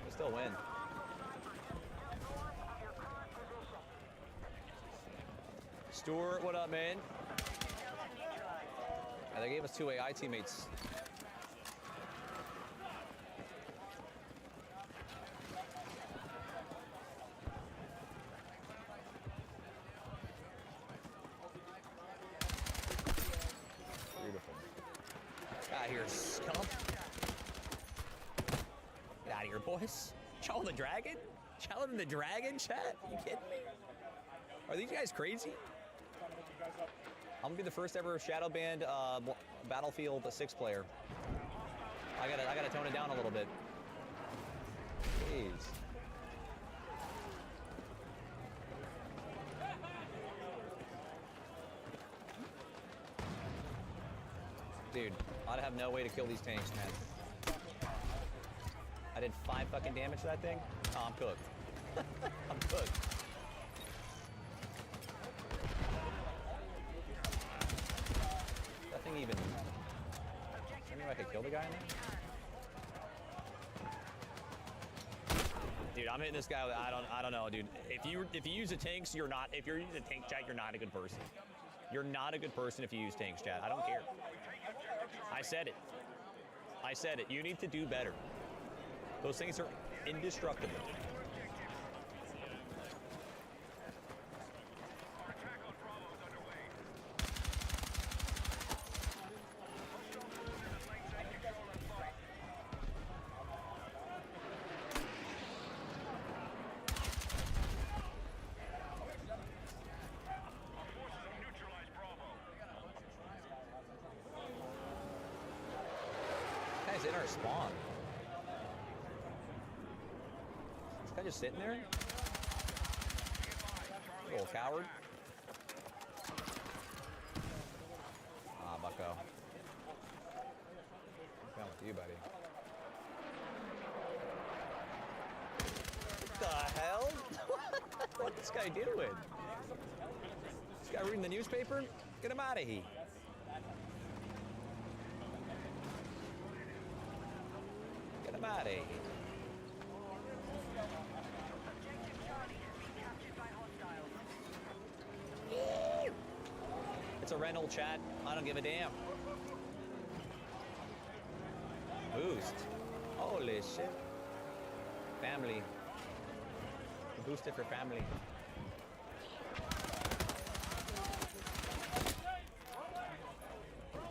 We still win. Stuart, what up, man? They gave us 2 AI teammates. Beautiful. Get out of here, scum. Get out of here, boys. Challenge the Dragon? Challenge the Dragon, chat? You kidding me? Are these guys crazy? I'm gonna be the first ever shadow banned Battlefield 6 player. I gotta tone it down a little bit. Jeez. Dude, I'd have no way to kill these tanks, man. I did 5 fucking damage to that thing. Oh, I'm cooked. I'm cooked. Even maybe I could kill the guy in there. Dude, I'm hitting this guy with I don't know, dude. If you use the tanks, you're not. If you're using the tank chat, you're not a good person. You're not a good person if you use tanks chat. I don't care. I said it. I said it. You need to do better. Those things are indestructible. Guy's in our spawn. This guy just sitting there? Little coward. Ah, bucko. What's wrong with you, buddy? What the hell? What's this guy doing? This guy reading the newspaper? Get him out of here. Get him out of here. a rental, chat. I don't give a damn. Boost. Holy shit. Family. Boost it for family.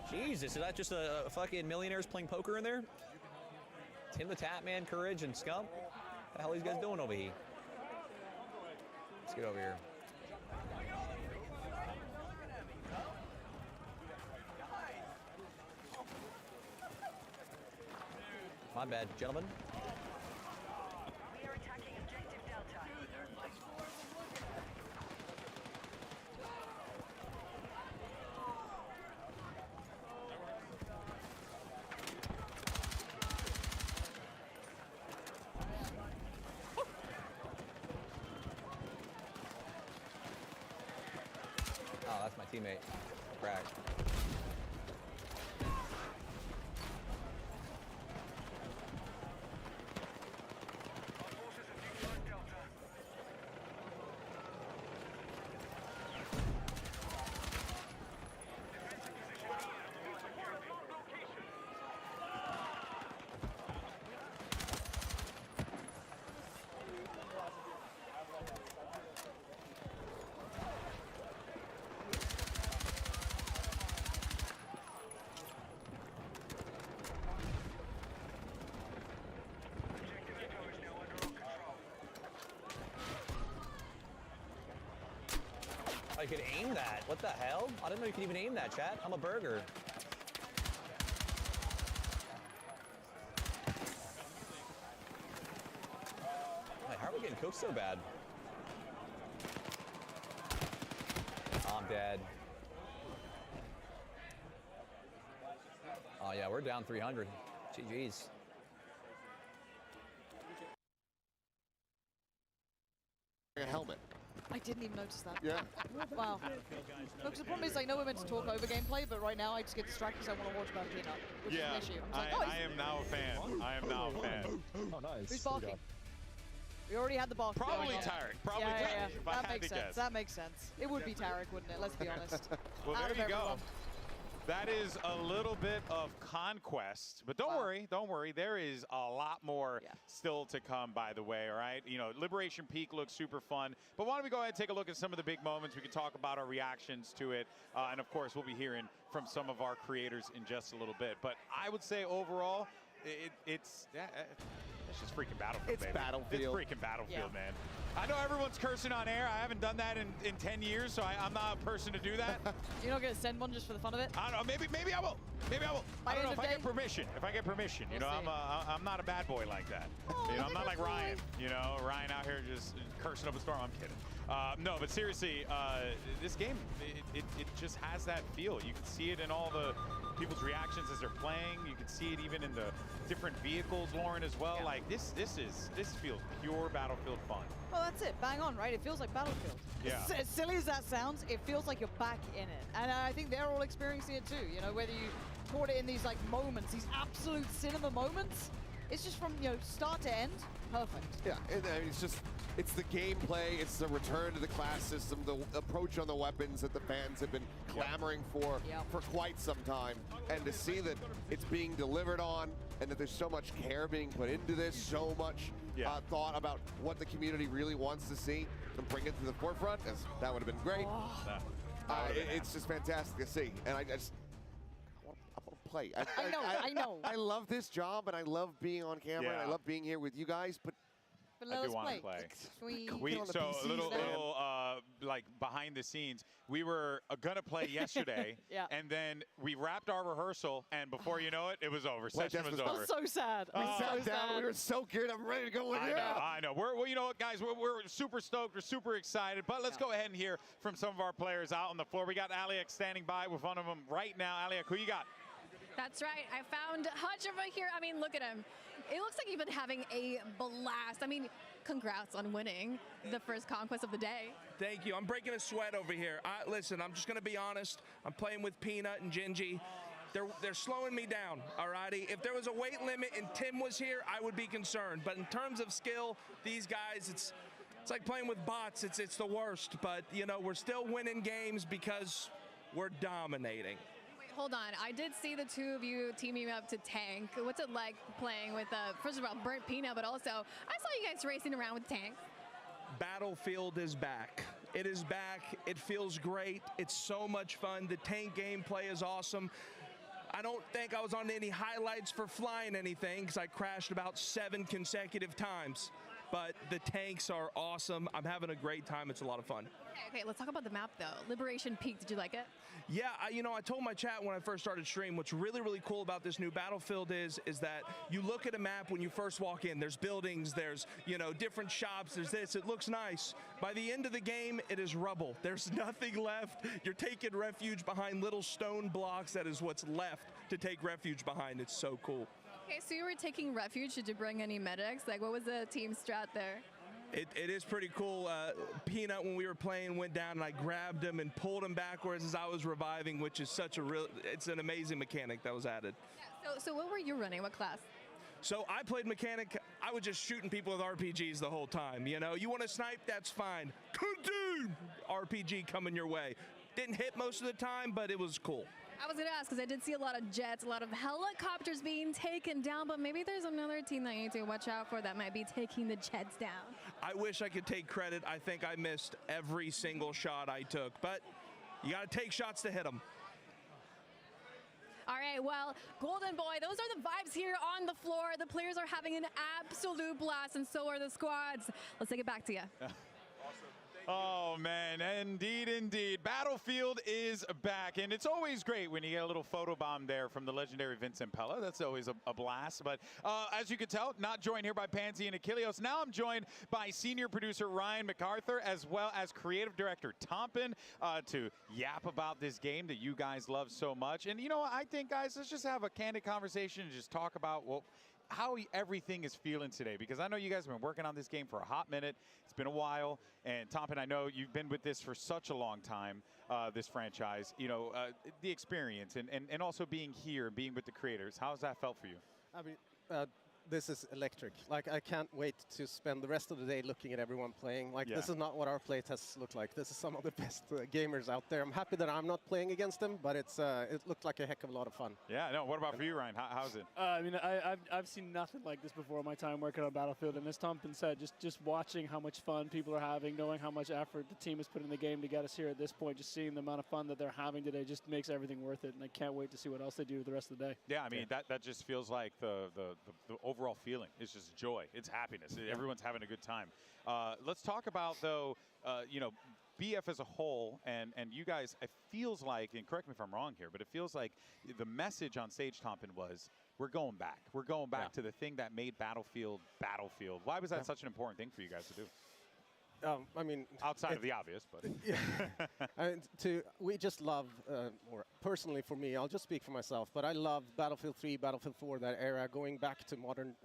Jesus, is that just a fucking millionaires playing poker in there? Tim the Tatman, Courage, and Scump? What the hell are these guys doing over here? Let's get over here. My bad, gentlemen. We are attacking objective Delta. Oh, that's my teammate. Brag. I could aim that. What the hell? I didn't know you could even aim that, chat. I'm a burger. Wait, how are we getting cooked so bad? Oh, I'm dead. Oh yeah, we're down 300. GG's. A helmet. I didn't even notice that. Yeah. Wow. Look, the problem is I know we're meant to talk over gameplay, but right now I just get distracted because I want to watch about Peanut, which is an issue. I am now a fan. I am now a fan. Oh, nice. Who's barking? We already had the bark. Probably Tarek. Probably Tarek. If I That had makes to sense. guess. That makes sense. It would be Tarek, wouldn't it? Let's be honest. Well, Out there of you go. everyone. That is a little bit of conquest, but don't worry, there is a lot more still to come, by the way, all right? You know, Liberation Peak looks super fun, but why don't we go ahead and take a look at some of the big moments. We can talk about our reactions to it, and of course, we'll be hearing from some of our creators in just a little bit. But I would say overall, it's just freaking Battlefield, It's baby. Battlefield. It's freaking Battlefield, man. I know everyone's cursing on air. I haven't done that in 10 years, so I'm not a person to do that. You're not going to send one just for the fun of it? I don't know. Maybe I will. Maybe I will. I don't know if I get permission. If I get permission, you know, I'm not a bad boy like that. You know, I'm not like Ryan. You know, Ryan out here just cursing up a storm. I'm kidding. No, but seriously, this game, it just has that feel. You can see it in all the people's reactions as they're playing. You can see it even in the different vehicles, Lauren, as well. Like this feels pure Battlefield fun. Well, that's it. Bang on, right? It feels like Battlefield. Yeah. As silly as that sounds, it feels like you're back in it. And I think they're all experiencing it too. You know, whether you caught it in these like moments, these absolute cinema moments, it's just from, you know, start to end, perfect. Yeah, and I mean, it's the gameplay, it's the return to the class system, the approach on the weapons that the fans have been clamoring for quite some time. And to see that it's being delivered on and that there's so much care being put into this, so much thought about what the community really wants to see and bring it to the forefront, that would have been great. It's just fantastic to see. And I want to play. I know. I love this job and I love being on camera and I love being here with you guys, but let us want to play. So a little like behind the scenes, we were gonna play yesterday, and then we wrapped our rehearsal, and before you know it, it was over. Session was over. I'm so sad. We sat down. We were so geared up, ready to go. I know. Well, you know what, guys? We're super stoked. We're super excited. But let's go ahead and hear from some of our players out on the floor. We got Aliak standing by with one of them right now. Aliak, who you got? That's right. I found Hutch over here. I mean, look at him. It looks like you've been having a blast. I mean, congrats on winning the first conquest of the day. Thank you. I'm breaking a sweat over here. Listen, I'm just going to be honest. I'm playing with Peanut and Gingy. They're slowing me down, all righty? If there was a weight limit and Tim was here, I would be concerned. But in terms of skill, these guys, it's like playing with bots. It's the worst. But, you know, we're still winning games because we're dominating. Wait, hold on. I did see the two of you teaming up to tank. What's it like playing with, first of all, Burnt Peanut, but also I saw you guys racing around with tanks. Battlefield is back. It is back. It feels great. It's so much fun. The tank gameplay is awesome. I don't think I was on any highlights for flying anything because I crashed about 7 consecutive times. But the tanks are awesome. I'm having a great time. It's a lot of fun. Okay, let's talk about the map, though. Liberation Peak, did you like it? Yeah, I told my chat when I first started stream, what's really, really cool about this new Battlefield is that you look at a map when you first walk in. There's buildings, there's, different shops, there's this. It looks nice. By the end of the game, it is rubble. There's nothing left. You're taking refuge behind little stone blocks. That is what's left to take refuge behind. It's so cool. Okay, so you were taking refuge. Did you bring any medics? Like, what was the team strat there? It is pretty cool. Peanut, when we were playing, went down and I grabbed him and pulled him backwards as I was reviving, which is it's an amazing mechanic that was added. Yeah, so what were you running? What class? So I played mechanic. I was just shooting people with RPGs the whole time. You want to snipe? That's fine. RPG coming your way. Didn't hit most of the time, but it was cool. I was going to ask because I did see a lot of jets, a lot of helicopters being taken down, but maybe there's another team that you need to watch out for that might be taking the jets down. I wish I could take credit. I think I missed every single shot I took, but you got to take shots to hit them. All right, well, Golden Boy, those are the vibes here on the floor. The players are having an absolute blast, and so are the squads. Let's take it back to you. Oh, man, indeed. Battlefield is back, and it's always great when you get a little photobomb there from the legendary Vincent Pella. That's always a blast. But as you can tell, not joined here by Pansy and Achilleos. Now I'm joined by senior producer Ryan MacArthur, as well as creative director Tompin, to yap about this game that you guys love so much. And, I think, guys, let's just have a candid conversation and just talk about, how everything is feeling today, because I know you guys have been working on this game for a hot minute. It's been a while, and Tompin, I know you've been with this for such a long time, this franchise. The experience and also being here, being with the creators. How's that felt for you? I mean, this is electric. Like, I can't wait to spend the rest of the day looking at everyone playing. Like, this is not what our play tests look like. This is some of the best gamers out there. I'm happy that I'm not playing against them, but it looked like a heck of a lot of fun. Yeah, no. What about for you, Ryan? How's it? I mean, I've seen nothing like this before in my time working on Battlefield, and as Tompin said, just watching how much fun people are having, knowing how much effort the team has put in the game to get us here at this point, just seeing the amount of fun that they're having today just makes everything worth it, and I can't wait to see what else they do the rest of the day. Yeah, I mean, that just feels like the overall feeling. It's just joy. It's happiness. Everyone's having a good time. Let's talk about, though, BF as a whole, and you guys, it feels like, and correct me if I'm wrong here, but it feels like the message on Sage Tompin was, we're going back. We're going back to the thing that made Battlefield Battlefield. Why was that such an important thing for you guys to do? I mean, outside of the obvious, but we just love, or personally for me, I'll just speak for myself, but I love Battlefield 3, Battlefield 4, that era, going back to modern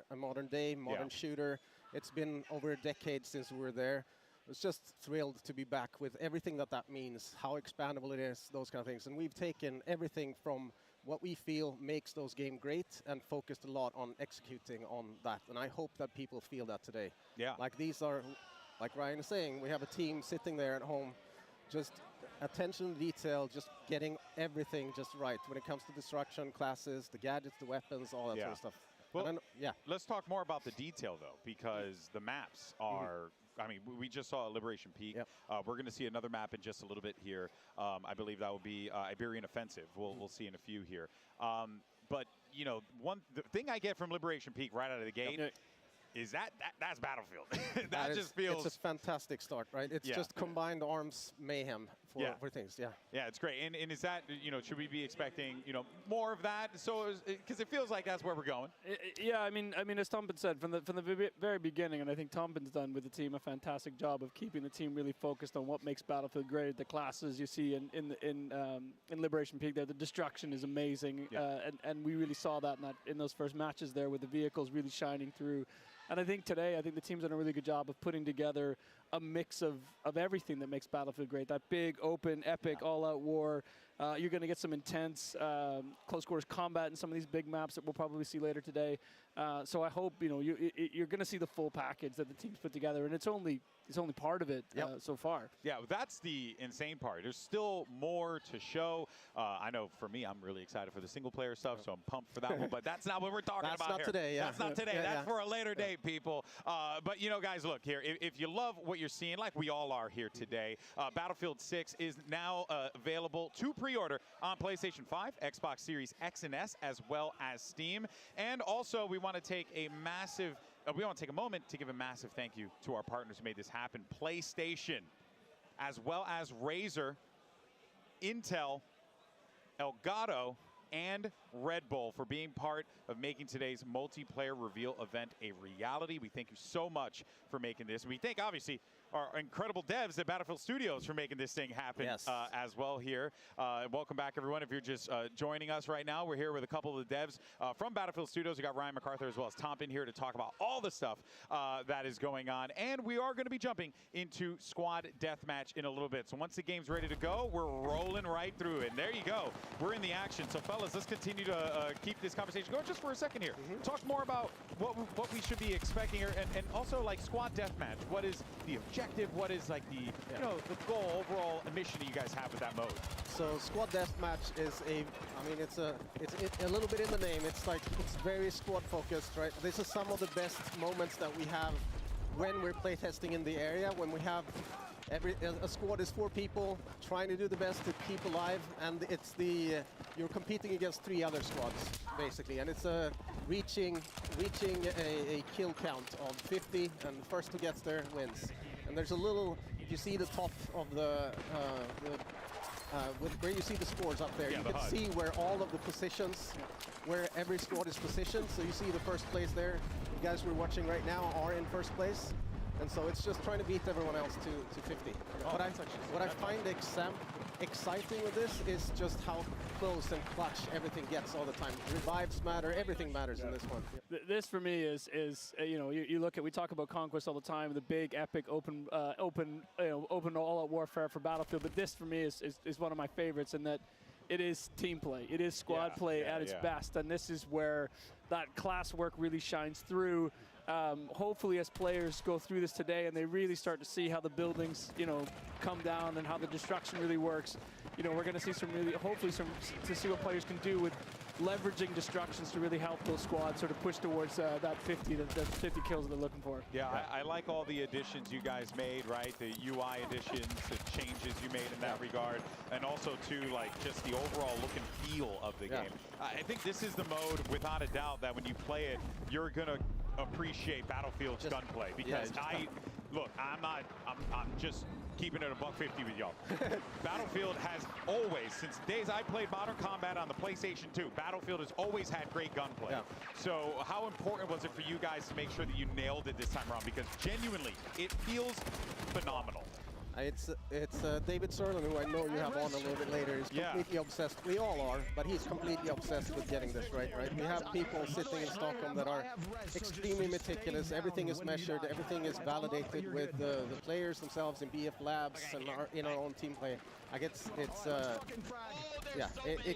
day, modern shooter. It's been over a decade since we were there. I was just thrilled to be back with everything that means, how expandable it is, those kind of things. And we've taken everything from what we feel makes those games great and focused a lot on executing on that. And I hope that people feel that today. Yeah. Like, these are, like Ryan is saying, we have a team sitting there at home, just attention to detail, just getting everything just right when it comes to destruction, classes, the gadgets, the weapons, all that sort of stuff. Well, let's talk more about the detail, though, because the maps are, I mean, we just saw Liberation Peak. We're going to see another map in just a little bit here. I believe that will be Iberian Offensive. We'll see in a few here. But, the thing I get from Liberation Peak right out of the gate is that's Battlefield. that just feels... It's a fantastic start, right? It's just combined arms mayhem for things, Yeah, it's great. And is that, should we be expecting, more of that? So, because it feels like that's where we're going. Yeah, I mean, as Tompin said, from the very beginning, and I think Tompin's done with the team a fantastic job of keeping the team really focused on what makes Battlefield great. The classes you see in Liberation Peak there, the destruction is amazing, and we really saw that in those first matches there with the vehicles really shining through. And I think today, the team's done a really good job of putting together a mix of everything that makes Battlefield great. That big, open, epic, all-out war. You're going to get some intense close quarters combat in some of these big maps that we'll probably see later today. So I hope you're going to see the full package that the team's put together, and it's only part of it so far. Yeah, that's the insane part. There's still more to show. I know for me, I'm really excited for the single-player stuff, so I'm pumped for that one. But that's not what we're talking about here. That's not today. Yeah. That's not today. That's for a later date, people. But guys, look here. If you love what you're seeing, like we all are here today, Battlefield 6 is now available to pre-order on PlayStation 5, Xbox Series X and S, as well as Steam. And also, we want to take a moment to give a massive thank you to our partners who made this happen. PlayStation, as well as Razer, Intel, Elgato, and Red Bull for being part of making today's multiplayer reveal event a reality. We thank you so much for making this. We thank, obviously, our incredible devs at Battlefield Studios for making this thing happen as well here. Welcome back, everyone. If you're just joining us right now, we're here with a couple of the devs from Battlefield Studios. We got Ryan MacArthur as well as Tompin here to talk about all the stuff that is going on. And we are going to be jumping into Squad Deathmatch in a little bit. So once the game's ready to go, we're rolling right through it. And there you go. We're in the action. So, fellas, let's continue to keep this conversation going just for a second here. Talk more about what we should be expecting here, and also, like, Squad Deathmatch. What is the objective? What is, like, the the goal, overall mission that you guys have with that mode? So Squad Deathmatch is it's a little bit in the name. It's very squad focused, right? This is some of the best moments that we have when we're playtesting in the area, when we have a squad is 4 people trying to do the best to keep alive, and it's you're competing against 3 other squads basically, and it's reaching a kill count of 50, and the first who gets there wins. And there's a little, if you see the top of where you see the scores up there, you can see where all of the positions, where every squad is positioned. So you see the first place there. The guys we're watching right now are in first place. And so it's just trying to beat everyone else to 50. What I find exciting with this is just how close and clutch everything gets all the time. Revives matter, everything matters in this one. This for me is you look at, we talk about Conquest all the time, the big epic open all-out warfare for Battlefield, but this for me is one of my favorites in that it is team play. It is squad play at its best, and this is where that class work really shines through. Hopefully, as players go through this today and they really start to see how the buildings, come down and how the destruction really works, we're going to see hopefully to see what players can do with leveraging destructions to really help those squads sort of push towards that 50 kills they're looking for. Yeah, I like all the additions you guys made, right? The UI additions, the changes you made in that regard, and also too, like, just the overall look and feel of the game. I think this is the mode, without a doubt, that when you play it, you're gonna appreciate Battlefield's gunplay, because I'm just keeping it $150 with y'all. Battlefield has always, since the days I played Modern Combat on the PlayStation 2, Battlefield has always had great gunplay. So how important was it for you guys to make sure that you nailed it this time around? Because genuinely, it feels phenomenal. It's David Sirlin, who I know you have on a little bit later. He's completely obsessed. We all are, but he's completely obsessed with getting this right. We have people sitting in Stockholm that are extremely meticulous. Everything is measured. Everything is validated with the players themselves in BF Labs and in our own team play. It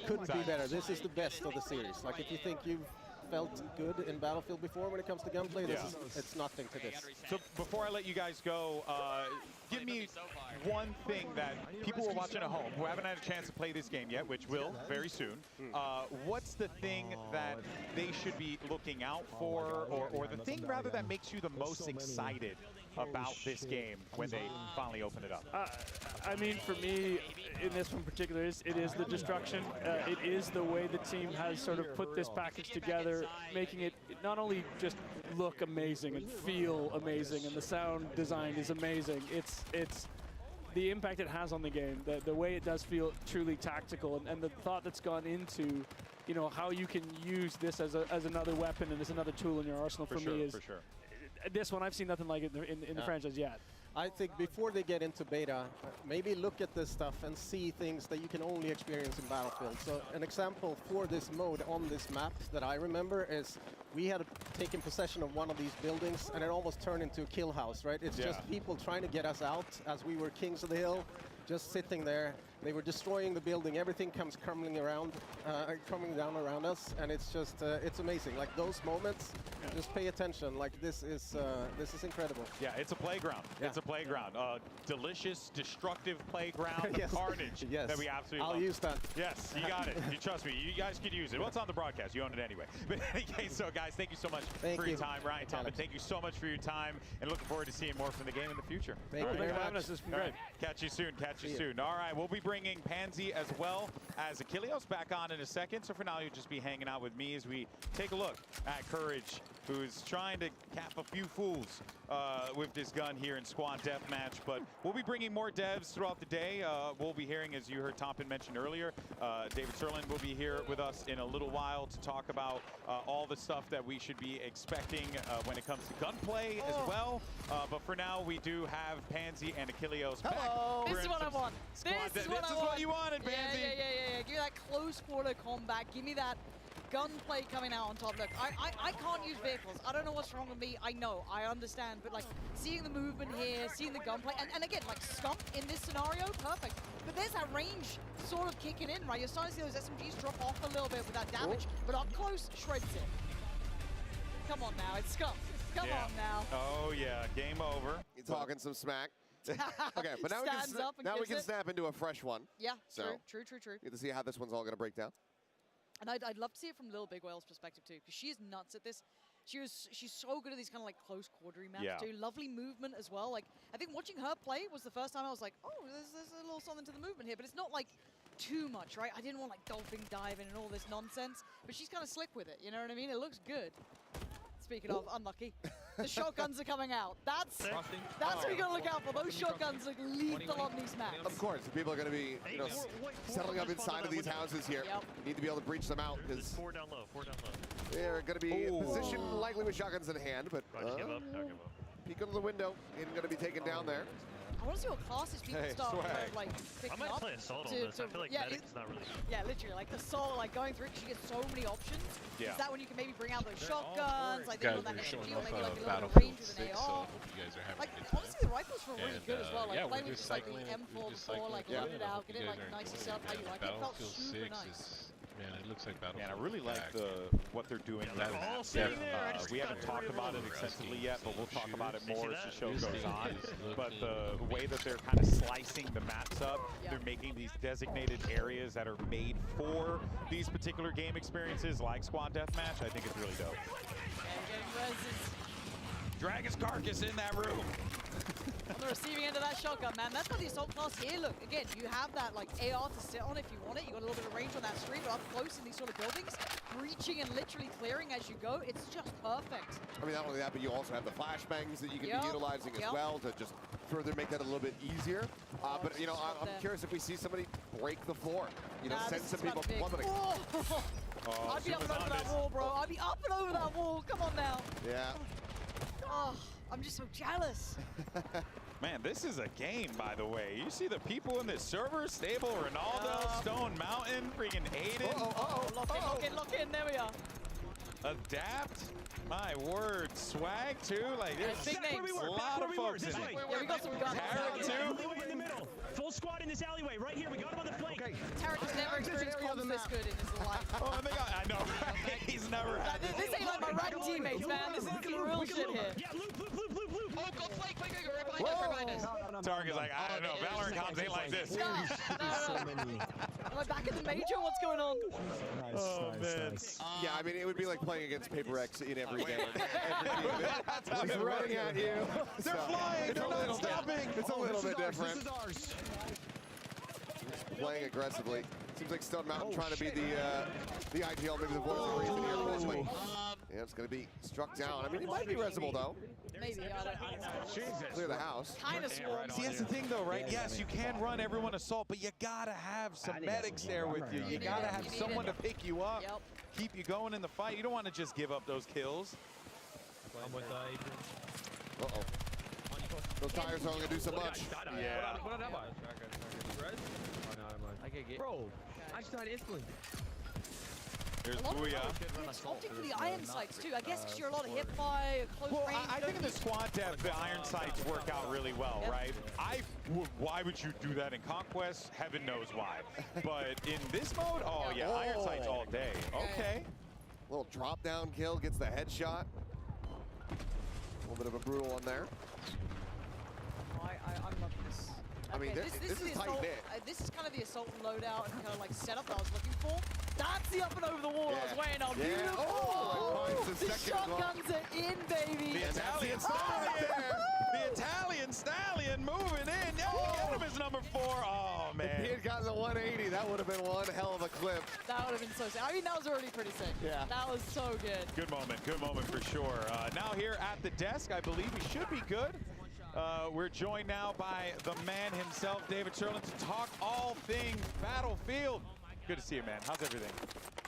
couldn't be better. This is the best of the series. Like, if you think you've felt good in Battlefield before when it comes to gunplay, it's nothing to this. So before I let you guys go, give me one thing that people who are watching at home who haven't had a chance to play this game yet, which will very soon. What's the thing that they should be looking out for, or the thing rather that makes you the most excited about this game when they finally open it up? I mean, for me, in this one particular, it is the destruction. It is the way the team has sort of put this package together, making it not only just look amazing and feel amazing, and the sound design is amazing. It's the impact it has on the game, the way it does feel truly tactical, and the thought that's gone into, how you can use this as another weapon and as another tool in your arsenal. For me is this one. I've seen nothing like it in the franchise yet. I think before they get into beta, maybe look at this stuff and see things that you can only experience in Battlefield. So an example for this mode on this map that I remember is we had taken possession of one of these buildings and it almost turned into a kill house, right? It's just people trying to get us out as we were kings of the hill, just sitting there. They were destroying the building. Everything comes crumbling down around us, and it's just it's amazing. Like those moments, just pay attention. Like this is incredible. Yeah, it's a playground. Yeah. It's a playground. Delicious, destructive playground Yes. of carnage Yes. that we absolutely I'll love. use that. Yes, you got it. You trust me. You guys could use it. What's on the broadcast? You own it anyway. But in any case, so guys, thank you so much for your time. Ryan Tompin, thank you so much for your time, and looking forward to seeing more from the game in the future. Thank you very much. This has been great. Catch you soon. Catch you soon. All right, we'll be bringing Pansy as well as Achilleos back on in a second. So for now, you'll just be hanging out with me as we take a look at Courage, who's trying to cap a few fools with this gun here in Squad Deathmatch. But we'll be bringing more devs throughout the day. We'll be hearing, as you heard Tompin mention earlier, David Sirlin will be here with us in a little while to talk about all the stuff that we should be expecting when it comes to gunplay as well. But for now, we do have Pansy and Achilleos back. This is what I want. This is what you wanted, Pansy. Yeah. Give me that close quarter combat. Give me that gunplay coming out on top. Look, I can't use vehicles. I don't know what's wrong with me. I know, I understand, but like seeing the movement here, seeing the gunplay, and again, like Scump in this scenario, perfect. But there's that range sort of kicking in, right? You're starting to see those SMGs drop off a little bit with that damage, but up close, shreds it. Come on now, it's Scump. Come on now. Oh yeah, game over. You're talking some smack. Okay, but now we can snap into a fresh one. Yeah, so true. Get to see how this one's all going to break down. And I'd love to see it from Lil Big Whale's perspective too, because she is nuts at this. She's so good at these kind of like close quartering maps too. Lovely movement as well. Like I think watching her play was the first time I was like, oh, there's a little something to the movement here, but it's not like too much, right? I didn't want like dolphin diving and all this nonsense, but she's kind of slick with it. You know what I mean? It looks good. Speaking of unlucky, the shotguns are coming out. That's what you gotta look out for. Those shotguns look lethal on these maps. Of course, the people are going to be, settling up inside of these houses here. You need to be able to breach them out because 4 down low. they're going to be positioned likely with shotguns in hand, but give up. peek under the window, isn't going to be taken down there. I want to see what classes people start like picking up. I might play Assault on this. I feel like Medic's not really... Yeah, literally, like Assault, like going through it, because you get so many options. Yeah. Is that when you can maybe bring out those shotguns, like guys that are showing SMG, off maybe like a little bit of Battlefield range with 6, an so AR. I hope you guys are having Like, a good time. honestly, the rifles were really good as well. Like, yeah, playing we're with just just like the cycling M4 before, like load it out, get it like nice and stuff, how you like it. It felt super nice. Man, it looks like Battlefield. And I really like what they're doing. We haven't talked about it extensively yet, but we'll talk about it more as the show goes on. But the way that they're kind of slicing the maps up, they're making these designated areas that are made for these particular game experiences, like Squad Deathmatch. I think it's really dope. Dragon's carcass in that room. On the receiving end of that shotgun, man. That's why the Assault class here, look, again, you have that like AR to sit on if you want it. You got a little bit of range on that street, but up close in these sort of buildings, breaching and literally clearing as you go, it's just perfect. I mean, not only that, but you also have the flashbangs that you can be utilizing as well to just further make that a little bit easier. But, I'm curious if we see somebody break the floor, send some people plummeting. I'd be up and over that wall, bro. I'd be up and over that wall. Come on now. Yeah. Oh, I'm just so jealous. Man, this is a game, by the way. You see the people in this server? Stable, Ronaldo, Stone Mountain, freaking Aiden. Lock in, there we are. Adapt. My word. Swag, too. Like, there's big names. a lot of folks in here. Yeah, we got some guns. Tarek, too. In the middle. Full squad in this alleyway, right here. We got him on the flank. Tarek has never experienced comms this good in his life. Oh, I know. He's never had this ain't like my rank teammates, man. This is some real shit here. Yeah, loop. Oh, go flank, quick, right behind us. Tarek is like, I don't know. Valorant comms ain't like this. Am I back in the major? What's going on? Nice. Yeah, I mean, it would be like playing against Paper X in every game. He's running at you. They're flying. They're not stopping. It's a little bit different. This is ours. Playing aggressively. Seems like Stone Mountain trying to be the ideal, maybe the voice of reason here. Ultimately. Yeah, it's going to be struck down. I mean, it might be resible, though. Maybe, I don't know. Clear the house. Kind of swarms. See, that's the thing, though, right? Yes, you can run everyone assault, but you gotta have some medics there with you. You gotta have someone to pick you up, keep you going in the fight. You don't want to just give up those kills. I'm with Adrian. Uh-oh. Those tires are only going to do so much. Yeah. Bro, I just died instantly. There's Booyah. It's opting for the iron sights too. I guess because you're a lot of hip fire, close range. I think in the squad depth, the iron sights work out really well, right? Why would you do that in Conquest? Heaven knows why. But in this mode, iron sights all day. Okay. Little drop down kill, gets the headshot. A little bit of a brutal one there. I love this. I mean, this is tight knit. This is kind of the assault and loadout and kind of like setup that I was looking for. That's the up and over the wall I was waiting on. Beautiful. Oh, the shotguns are in, baby. The Italian stallion. The Italian stallion moving in. Yeah, him is number 4. Oh, man. If he had gotten the 180, that would have been one hell of a clip. That would have been so sick. I mean, that was already pretty sick. Yeah. That was so good. Good moment for sure. Now here at the desk, I believe we should be good. We're joined now by the man himself, David Sherlin, to talk all things Battlefield. Good to see you, man. How's everything?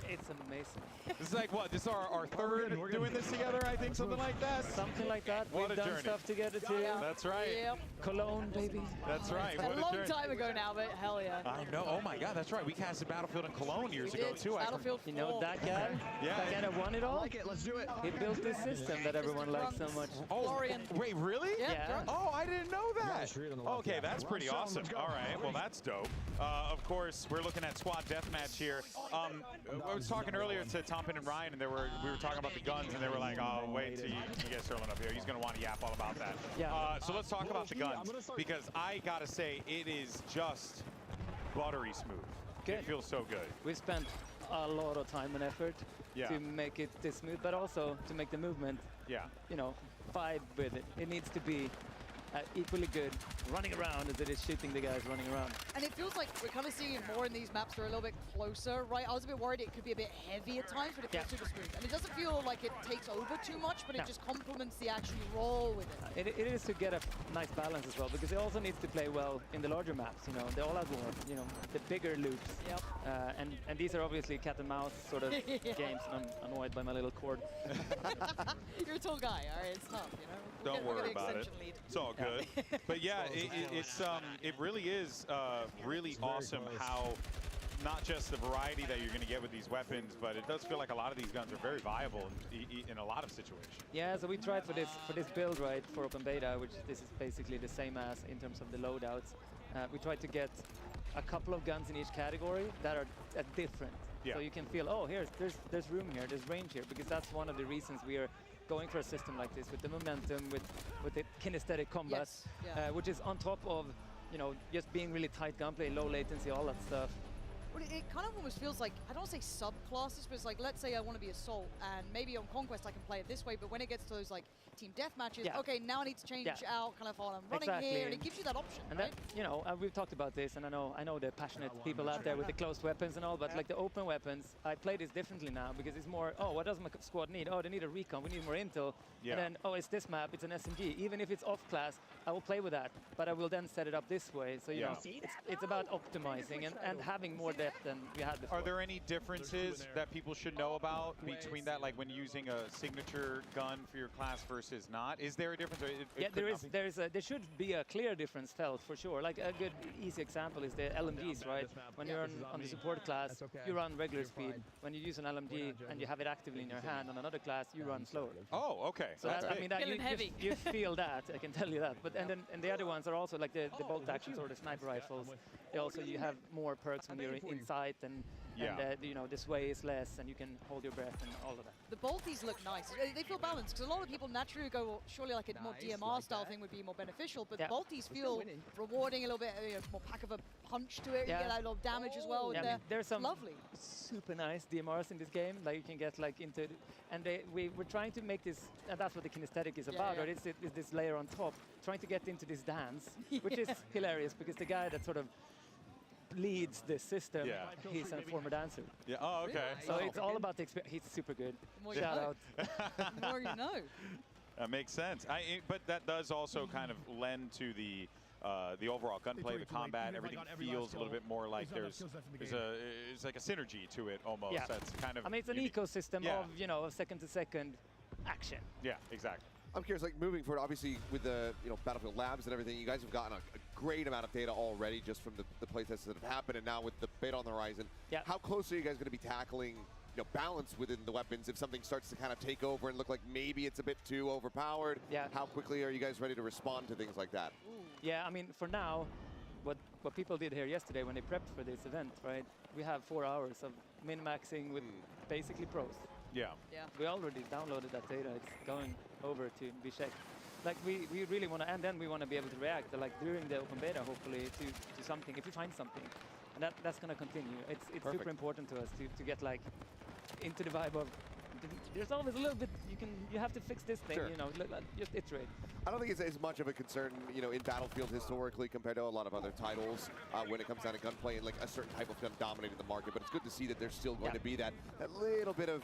It's amazing. This is like what? This is our third doing this together, I think, something like that. Something like that. What We've a done journey. stuff together too. That's right. Yep. Cologne, baby. That's right. A long time ago now, but hell yeah. I know. Oh my God, that's right. We casted Battlefield in Cologne years ago too. Battlefield 4. You know that guy? Yeah. That guy that won it all? I like it. Let's do it. He built this system that everyone likes so much. Oh, Florian. wait, really? Yeah. Oh, I didn't know that. Okay, that's pretty awesome. All right, well, that's dope. Of course, we're looking at squad deathmatch here. I was talking earlier to Tompin and Ryan, and we were talking about the guns, and they were like, "Oh, wait till you get Sherlin up here. He's going to want to yap all about that." Yeah. So let's talk about the guns, because I gotta say, it is just buttery smooth. Good. It feels so good. We spent a lot of time and effort to make it this smooth, but also to make the movement, vibe with it. It needs to be equally good running around as it is shooting the guys running around. And it feels like we're kind of seeing it more in these maps that are a little bit closer, right? I was a bit worried it could be a bit heavy at times, but it feels super smooth. And it doesn't feel like it takes over too much, but it just complements the action you roll with it. It is to get a nice balance as well, because it also needs to play well in the larger maps, the all-out war, the bigger loops. Yep. And these are obviously cat and mouse sort of games, and I'm annoyed by my little cord. You're a tall guy, all right? It's tough, Don't worry about it. It's all good. But yeah, it really is really awesome how not just the variety that you're going to get with these weapons, but it does feel like a lot of these guns are very viable in a lot of situations. Yeah, so we tried for this build, right, for open beta, which this is basically the same as in terms of the loadouts. We tried to get a couple of guns in each category that are different. Yeah. So you can feel, oh, there's room here, there's range here, because that's one of the reasons we are going for a system like this, with the momentum, with the kinesthetic combat, which is on top of, just being really tight gunplay, low latency, all that stuff. Well, it kind of almost feels like, I don't say subclasses, but it's like, let's say I want to be Assault, and maybe on Conquest I can play it this way, but when it gets to those like team death matches, okay, now I need to change out kind of what I'm running here, and it gives you that option, and right? That, we've talked about this, and I know the passionate people out there with the closed weapons and all, but like the open weapons, I play this differently now, because it's more, oh, what does my squad need? Oh, they need a recon, we need more intel, and then, oh, it's this map, it's an SMG. Even if it's off class, I will play with that, but I will then set it up this way. So, you know, it's about optimizing and having more depth than we had before. Are there any differences that people should know about between that, like when using a signature gun for your class versus not? Is there a difference? Yeah, there should be a clear difference felt, for sure. Like a good, easy example is the LMGs, right? When you're on the support class, you run regular speed. When you use an LMG and you have it actively in your hand on another class, you run slower. Oh, okay. So I mean, that you feel that, I can tell you that. But and the other ones are also like the bolt actions or the sniper rifles. They also, you have more perks when you're in sight, and you know, the sway is less, and you can hold your breath and all of that. The bolties look nice. They feel balanced, because a lot of people naturally go, well, surely like a more DMR style thing would be more beneficial, but bolties feel rewarding, a little bit more pack of a punch to it. You get a lot of damage as well. Yeah, there's some lovely, super nice DMRs in this game. Like you can get like into, and we're trying to make this, and that's what the kinesthetic is about. Right? It's this layer on top, trying to get into this dance, which is hilarious, because the guy that sort of leads the system, he's a former dancer. Yeah. Oh, okay. So it's all about the experience. He's super good. Shout out. The more you know. That makes sense. But that does also kind of lend to the overall gunplay, the combat. Everything feels a little bit more like there's like a synergy to it almost. Yeah. That's kind of. I mean, it's an ecosystem of, you know, second to second action. Yeah, exactly. I'm curious, like moving forward, obviously with the Battlefield Labs and everything, you guys have gotten a great amount of data already just from the playtests that have happened, and now with the beta on the horizon. How close are you guys going to be tackling balance within the weapons if something starts to kind of take over and look like maybe it's a bit too overpowered? Yeah. How quickly are you guys ready to respond to things like that? Yeah, I mean, for now, what people did here yesterday when they prepped for this event, right? We have 4 hours of min-maxing with basically pros. Yeah. We already downloaded that data. It's going over to be checked. Like we really want to, and then we want to be able to react, like during the open beta, hopefully, to something if we find something, and that's going to continue. It's super important to us to get like into the vibe of. There's always a little bit you have to fix this thing, just iterate. I don't think it's as much of a concern, in Battlefield historically compared to a lot of other titles when it comes down to gunplay and like a certain type of gun dominating the market. But it's good to see that there's still going to be that little bit of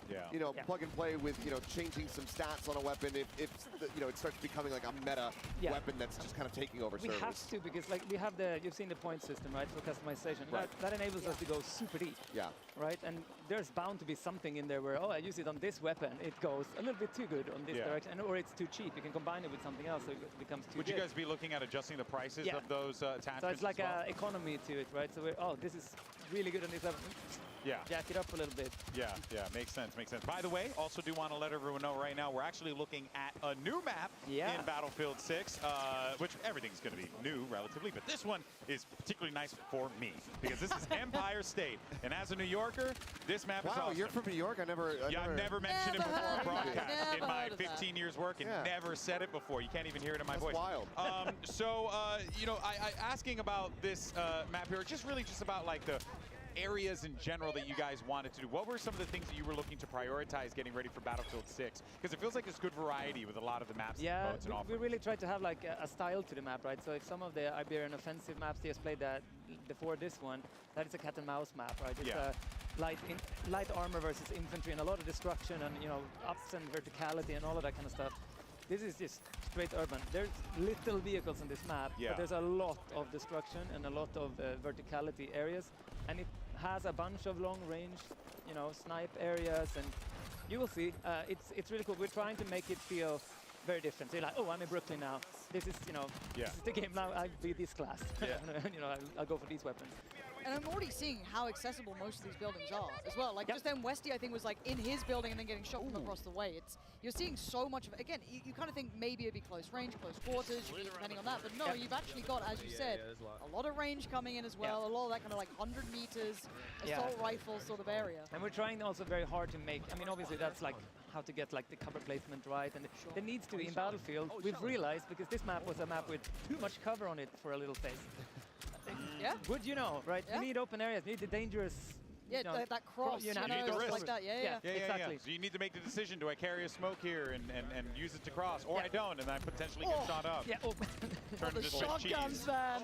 plug and play with changing some stats on a weapon if it starts becoming like a meta weapon that's just kind of taking over servers. We have to, because like we have you've seen the point system, right, for customization. Right. That enables us to go super deep. Yeah. Right, and there's bound to be something in there where I use it on this weapon, it goes a little bit too good on this direction, or it's too cheap. You can combine it with something else, so it becomes too. Would you guys be looking at adjusting the prices of those attachments? So it's like an economy to it, right? So this is really good on this level. Yeah. Jack it up a little bit. Yeah, makes sense. By the way, also do want to let everyone know right now, we're actually looking at a new map in Battlefield 6, which everything's going to be new relatively, but this one is particularly nice for me because this is Empire State, and as a New Yorker, this map is awesome. Wow, you're from New York? I've never mentioned it before on broadcast in my 15 years working. Never said it before. You can't even hear it in my voice. Wild. So, I asking about this map here, just about like the areas in general that you guys wanted to do. What were some of the things that you were looking to prioritize getting ready for Battlefield 6? Because it feels like there's good variety with a lot of the maps and modes and we really tried to have like a style to the map, right? So if some of the Iberian offensive maps they just played that before this one, that is a cat and mouse map, right? It's light armor versus infantry and a lot of destruction and ups and verticality and all of that kind of stuff. This is just straight urban. There's little vehicles on this map, but there's a lot of destruction and a lot of verticality areas, and it has a bunch of long-range, snipe areas, and you will see. It's really cool. We're trying to make it feel very different. So you're like, oh, I'm in Brooklyn now. This is, this is the game now. I'll be this class. I'll go for these weapons. And I'm already seeing how accessible most of these buildings are as well. Like just then Westy, I think, was like in his building and then getting shot from across the way. You're seeing so much of it. Again, you kind of think maybe it'd be close range, close quarters, depending on that. But no, you've actually got, as you said, a lot of range coming in as well. A lot of that kind of like 100 meters assault rifle sort of area. And we're trying also very hard to make, I mean, obviously that's like how to get like the cover placement right. And there needs to, in Battlefield, we've realized, because this map was a map with too much cover on it for a little phase. Good, right? You need open areas. You need the dangerous. That cross. You need the risk. Like that. Exactly. So you need to make the decision: do I carry a smoke here and use it to cross, or I don't, and I potentially get shot up? Turn the into shotguns, cheese. man.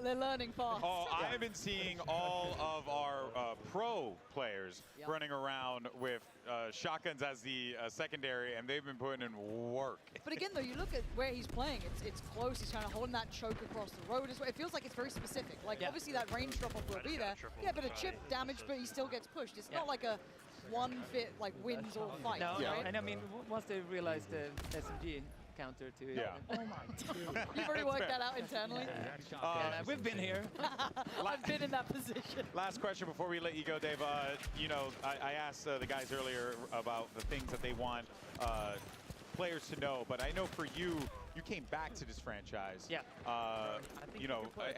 They're learning fast. I have been seeing all of our pro players running around with shotguns as the secondary, and they've been putting in work. But again, though, you look at where he's playing. It's close. He's kind of holding that choke across the road as well. It feels like it's very specific. Like obviously that range drop off will be there. Yeah, but a chip damage, but he still gets pushed. It's not like a one fit like wins all fight. No, right? And I mean, once they realized the SMG counter to it. Oh my. You've already worked that out internally. We've been here. I've been in that position. Last question before we let you go, Dave. I asked the guys earlier about the things that they want players to know, but I know for you came back to this franchise. Yeah. I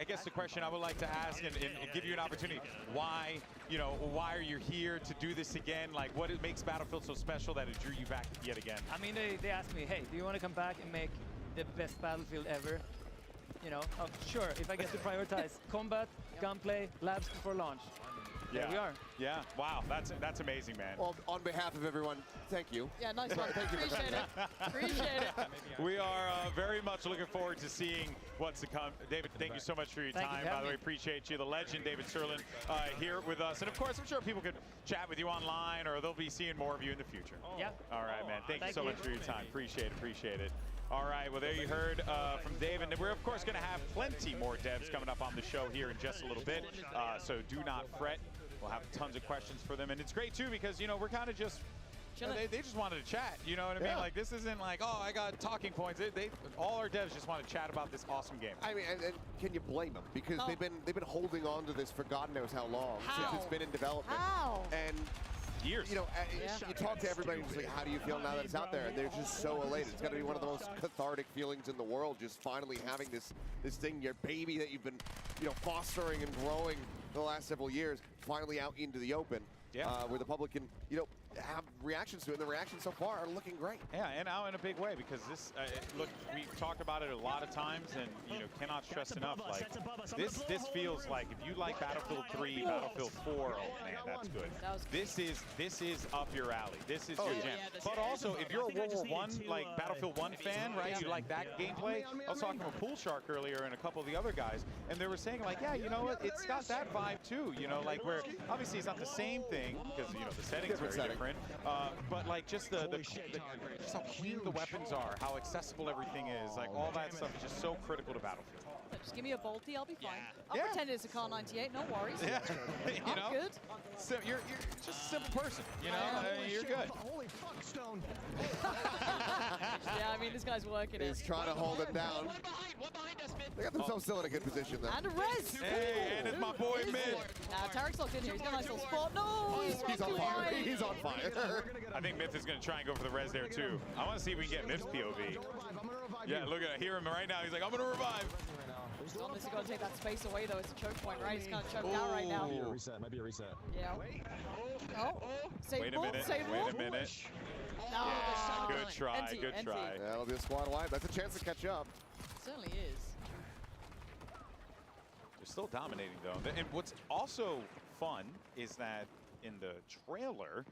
guess the question I would like to ask and give you an opportunity, why are you here to do this again? Like, what makes Battlefield so special that it drew you back yet again? I mean, they asked me, hey, do you want to come back and make the best Battlefield ever? Sure, if I get to prioritize combat, gunplay, labs before launch. There we are. Yeah. Wow. That's amazing, man. Well, on behalf of everyone, thank you. Yeah, nice one. Thank you. Appreciate it. Appreciate it. We are very much looking forward to seeing what's to come. David, thank you so much for your time. By the way, appreciate you. The legend, David Sirlin, here with us. And of course, I'm sure people could chat with you online, or they'll be seeing more of you in the future. Yeah. All right, man. Thank you so much for your time. Appreciate it. All right, well, there you heard from Dave. And we're, of course, going to have plenty more devs coming up on the show here in just a little bit. So do not fret. We'll have tons of questions for them. And it's great, too, because, we're kind of just They just wanted to chat. You know what I mean? Like, this isn't like, oh, I got talking points. All our devs just want to chat about this awesome game. I mean, and can you blame them? Because they've been holding on to this for God knows how long since it's been in development. And years. You know, you talk to everybody who's like, how do you feel now that it's out there? And they're just so elated. It's got to be one of the most cathartic feelings in the world, just finally having this thing, your baby that you've been, fostering and growing the last several years, finally out into the open. Where the public can, have reactions to it. And the reactions so far are looking great. Yeah, and now in a big way, because this, look, we've talked about it a lot of times, and cannot stress enough. Like this feels like if you like Battlefield 3, Battlefield 4, oh man, that's good. This is up your alley. This is your jam. But also, if you're a World War I, like Battlefield 1 fan, right? You like that gameplay. I was talking to Pool Shark earlier and a couple of the other guys, and they were saying like, yeah, you know what? It's got that vibe too. Like where obviously it's not the same thing because the settings are very different. But like just just how clean the weapons are, how accessible everything is, like all that stuff is just so critical to Battlefield. Just give me a bolty, I'll be fine. I'll pretend it's a Car 98, no worries. Yeah. I'm good. So you're just a simple person, you're good. Holy fuck, Stone. Yeah, I mean, this guy's working He's trying to hold him down. One behind us, Myth. They got themselves still in a good position, though. And a res. Hey, and it's my boy, Myth. Now, Tarek's locked in here. He's got a nice little spot. No, he's on fire. He's on fire. I think Myth is going to try and go for the res there, too. I want to see if we can get Myth's POV. Yeah, look at it. Hear him right now. He's like, I'm going to revive. Storm is going to take that space away, though. It's a choke point, right? He's kind of choked out right now. Might be a reset. Yeah. Oh, save Wait a minute. Wait a minute. No. Yeah, good try. Good try. Yeah, that'll be a squad wide. That's a chance to catch up. Certainly is. They're still dominating, though. And what's also fun is that in the trailer,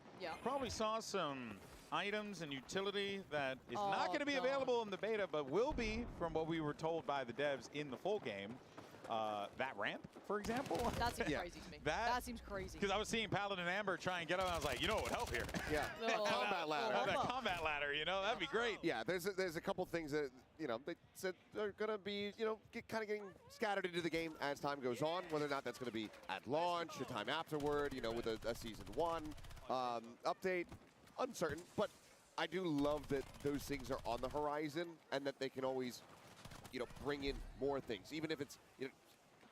probably saw some items and utility that is not going to be available in the beta, but will be, from what we were told by the devs in the full game. That ramp, for example. That seems crazy to me. That seems crazy. Because I was seeing Paladin and Amber try and get up, and I was like, what would help here? Yeah, combat ladder. That combat ladder, that'd be great. Yeah, there's a couple things that they said are gonna be kind of getting scattered into the game as time goes on. Whether or not that's gonna be at launch, a time afterward, with a season 1 update, uncertain. But I do love that those things are on the horizon and that they can always bring in more things, even if it's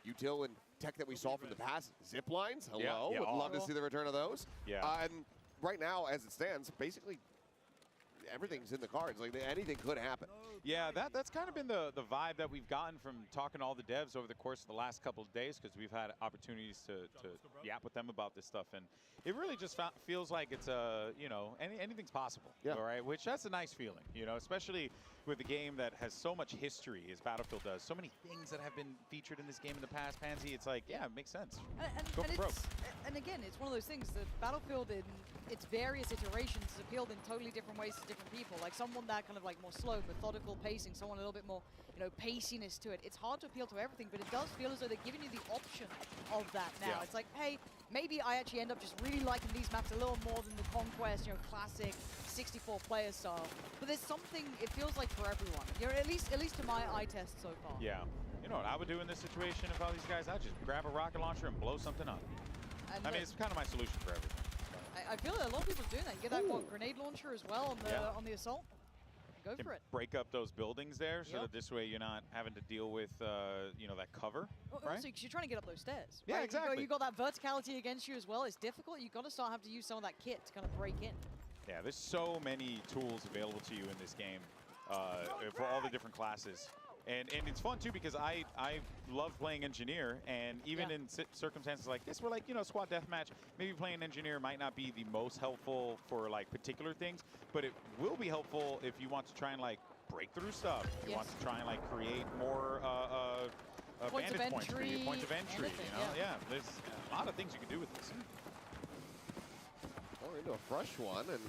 util and tech that we saw from the past. Zip lines, hello, would love to see the return of those. Yeah. And right now, as it stands, basically everything's in the cards. Like anything could happen. Yeah, that's kind of been the vibe that we've gotten from talking to all the devs over the course of the last couple of days, because we've had opportunities to yap with them about this stuff, and it really just feels like it's anything's possible. All right, which that's a nice feeling, especially with a game that has so much history as Battlefield does, so many things that have been featured in this game in the past. Pansy, it's like, yeah, it makes sense. And again, it's one of those things that Battlefield in its various iterations has appealed in totally different ways to different people. Like someone that kind of like more slow, methodical pacing, someone a little bit more, paciness to it. It's hard to appeal to everything, but it does feel as though they're giving you the option of that now. It's like, hey, maybe I actually end up just really liking these maps a little more than the Conquest, classic 64-player style. But there's something, it feels like for everyone. At least to my eye test so far. Yeah. You know what I would do in this situation if all these guys, I'd just grab a rocket launcher and blow something up. I mean, it's kind of my solution for everything. I feel that a lot of people are doing that. You get that grenade launcher as well on the assault. Go for it. Break up those buildings there, so that this way you're not having to deal with that cover. Right? Also, because you're trying to get up those stairs. Yeah, right? exactly. You got that verticality against you as well. It's difficult. You've got to start having to use some of that kit to kind of break in. Yeah, there's so many tools available to you in this game for all the different classes. And it's fun, too, because I love playing Engineer, and even in circumstances like this, where, like, squad deathmatch, maybe playing Engineer might not be the most helpful for, like, particular things, but it will be helpful if you want to try and, like, break through stuff. If you want to try and, like, create more vantage points for you, points of entry, Yeah, there's a lot of things you can do with this. Or into a fresh one, and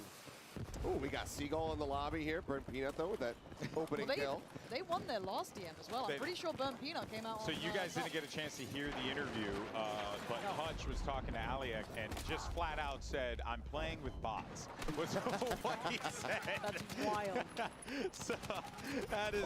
Oh, we got Seagull in the lobby here. Burnt Peanut, though, with that opening kill. They won their last DM as well. I'm pretty sure Burnt Peanut came out So you guys didn't get a chance to hear the interview, but Hutch was talking to Aliak and just flat out said, I'm playing with bots. Was what he said. That's wild. So that is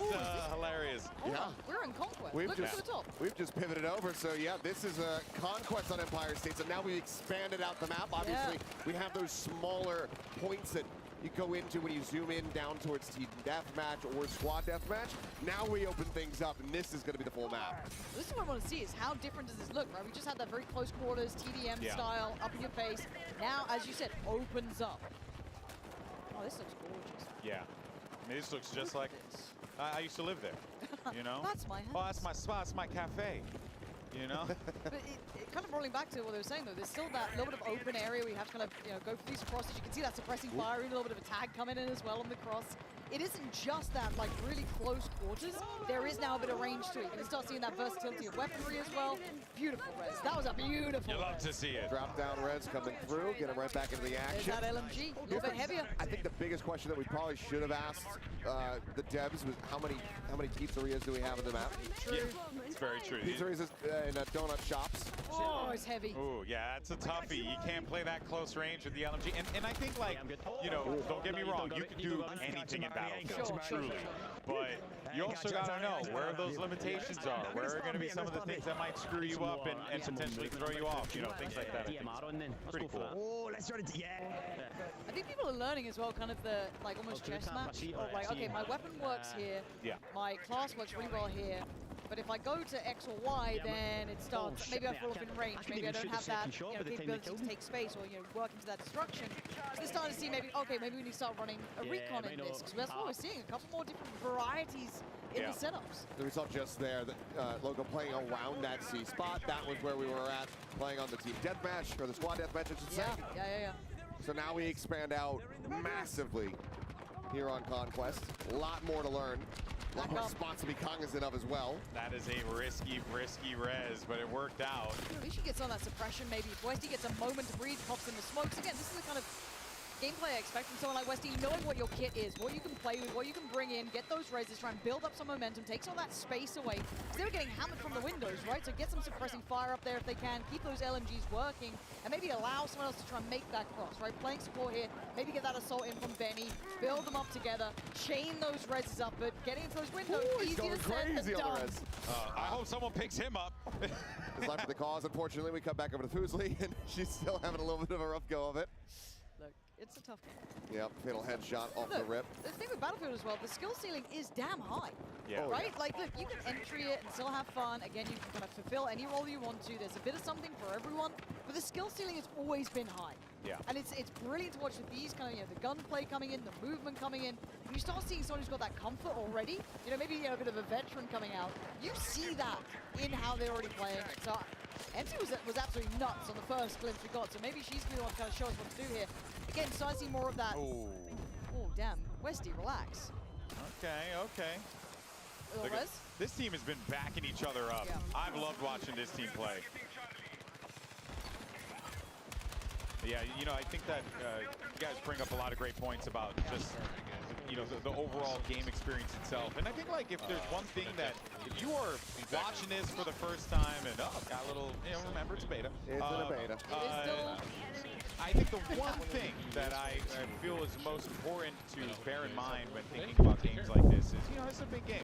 hilarious. Hold on. We're in Conquest. Look to the top. We've just pivoted over. So, yeah, this is a Conquest on Empire State. So now we've expanded out the map. Obviously, we have those smaller points that you go into when you zoom in down towards Team Deathmatch or Squad Deathmatch. Now we open things up, and this is going to be the full map. This is what I want to see, is how different does this look, right? We just had that very close quarters, TDM style, up in your face. Now, as you said, opens up. Oh, this looks gorgeous. Yeah. I mean, this looks just like... I used to live there, you know? That's my house. Oh, that's my spot. That's my cafe, you know? But it kind of rolling back to what they were saying, though, there's still that little bit of open area where you have to kind of, go for these crosses. You can see that suppressing firing, a little bit of a tag coming in as well on the cross. It isn't just that, like, really close quarters. There is now a bit of range to it. You can start seeing that versatility of weaponry as well. Beautiful res. That was a beautiful You love to see it. Drop down res coming through, get him right back into the action. There's that LMG, a little bit heavier. I think the biggest question that we probably should have asked the devs was how many pizzerias do we have in the map? True. Yeah, it's very true. Pizzerias in donut shops. Oh, it's heavy. Oh, yeah, it's a toughie. You can't play that close range with the LMG. And I think, like, don't get me wrong, you can do anything in Battlefield, truly. But you also got to know where those limitations are. Where are going to be some of the things that might screw you up and potentially throw you off, things like that. I think it's pretty cool. Oh, let's run it. Yeah. I think people are learning as well, kind of the, like, almost chess match. Or like, okay, my weapon works here. Yeah. My class works really well here. But if I go to X or Y, then it starts, maybe I fall off in range, maybe I don't have that capability to take space or work into that destruction. So they're starting to see maybe, okay, maybe we need to start running a recon in this, because that's what we're seeing, a couple more different varieties in the setups. So we saw just there that Loco playing around that C spot. That was where we were at, playing on the Team Deathmatch, or the Squad Deathmatch, I should say. Yeah. So now we expand out massively here on Conquest. A lot more to learn. A lot more spots to be cognizant of as well. That is a risky res, but it worked out. At least she gets on that suppression, maybe. If Westy gets a moment to breathe, pops in the smokes. Again, this is the kind of gameplay I expect from someone like Westy, knowing what your kit is, what you can play with, what you can bring in, get those reses, try and build up some momentum, take some of that space away. Because they were getting hammered from the windows, right? So get some suppressing fire up there if they can, keep those LMGs working, and maybe allow someone else to try and make that cross, right? Playing support here, maybe get that assault in from Benny, build them up together, chain those reses up, but getting into those windows, easy to send and done. I hope someone picks him up. His life for the cause. Unfortunately, we come back over to Fuslie, and she's still having a little bit of a rough go of it. Look, it's a tough game. Yep, fatal headshot off the rip. The thing with Battlefield as well, the skill ceiling is damn high. Yeah. Right? Like, look, you can entry it and still have fun. Again, you can kind of fulfill any role you want to. There's a bit of something for everyone, but the skill ceiling has always been high. Yeah. And it's brilliant to watch with these kind of, the gunplay coming in, the movement coming in. When you start seeing someone who's got that comfort already, maybe a bit of a veteran coming out, you see that in how they're already playing. So MC was absolutely nuts on the first glimpse we got, so maybe she's going to want to kind of show us what to do here. Again, starting to see more of that. Oh, damn. Westy, relax. Okay. Look, this team has been backing each other up. Yeah. I've loved watching this team play. Yeah, I think that you guys bring up a lot of great points about just, the overall game experience itself. And I think, like, if there's one thing that, if you are watching this for the first time and, got a little, remember, it's beta. It's in a beta. I think the one thing that I feel is most important to bear in mind when thinking about games like this is, it's a big game.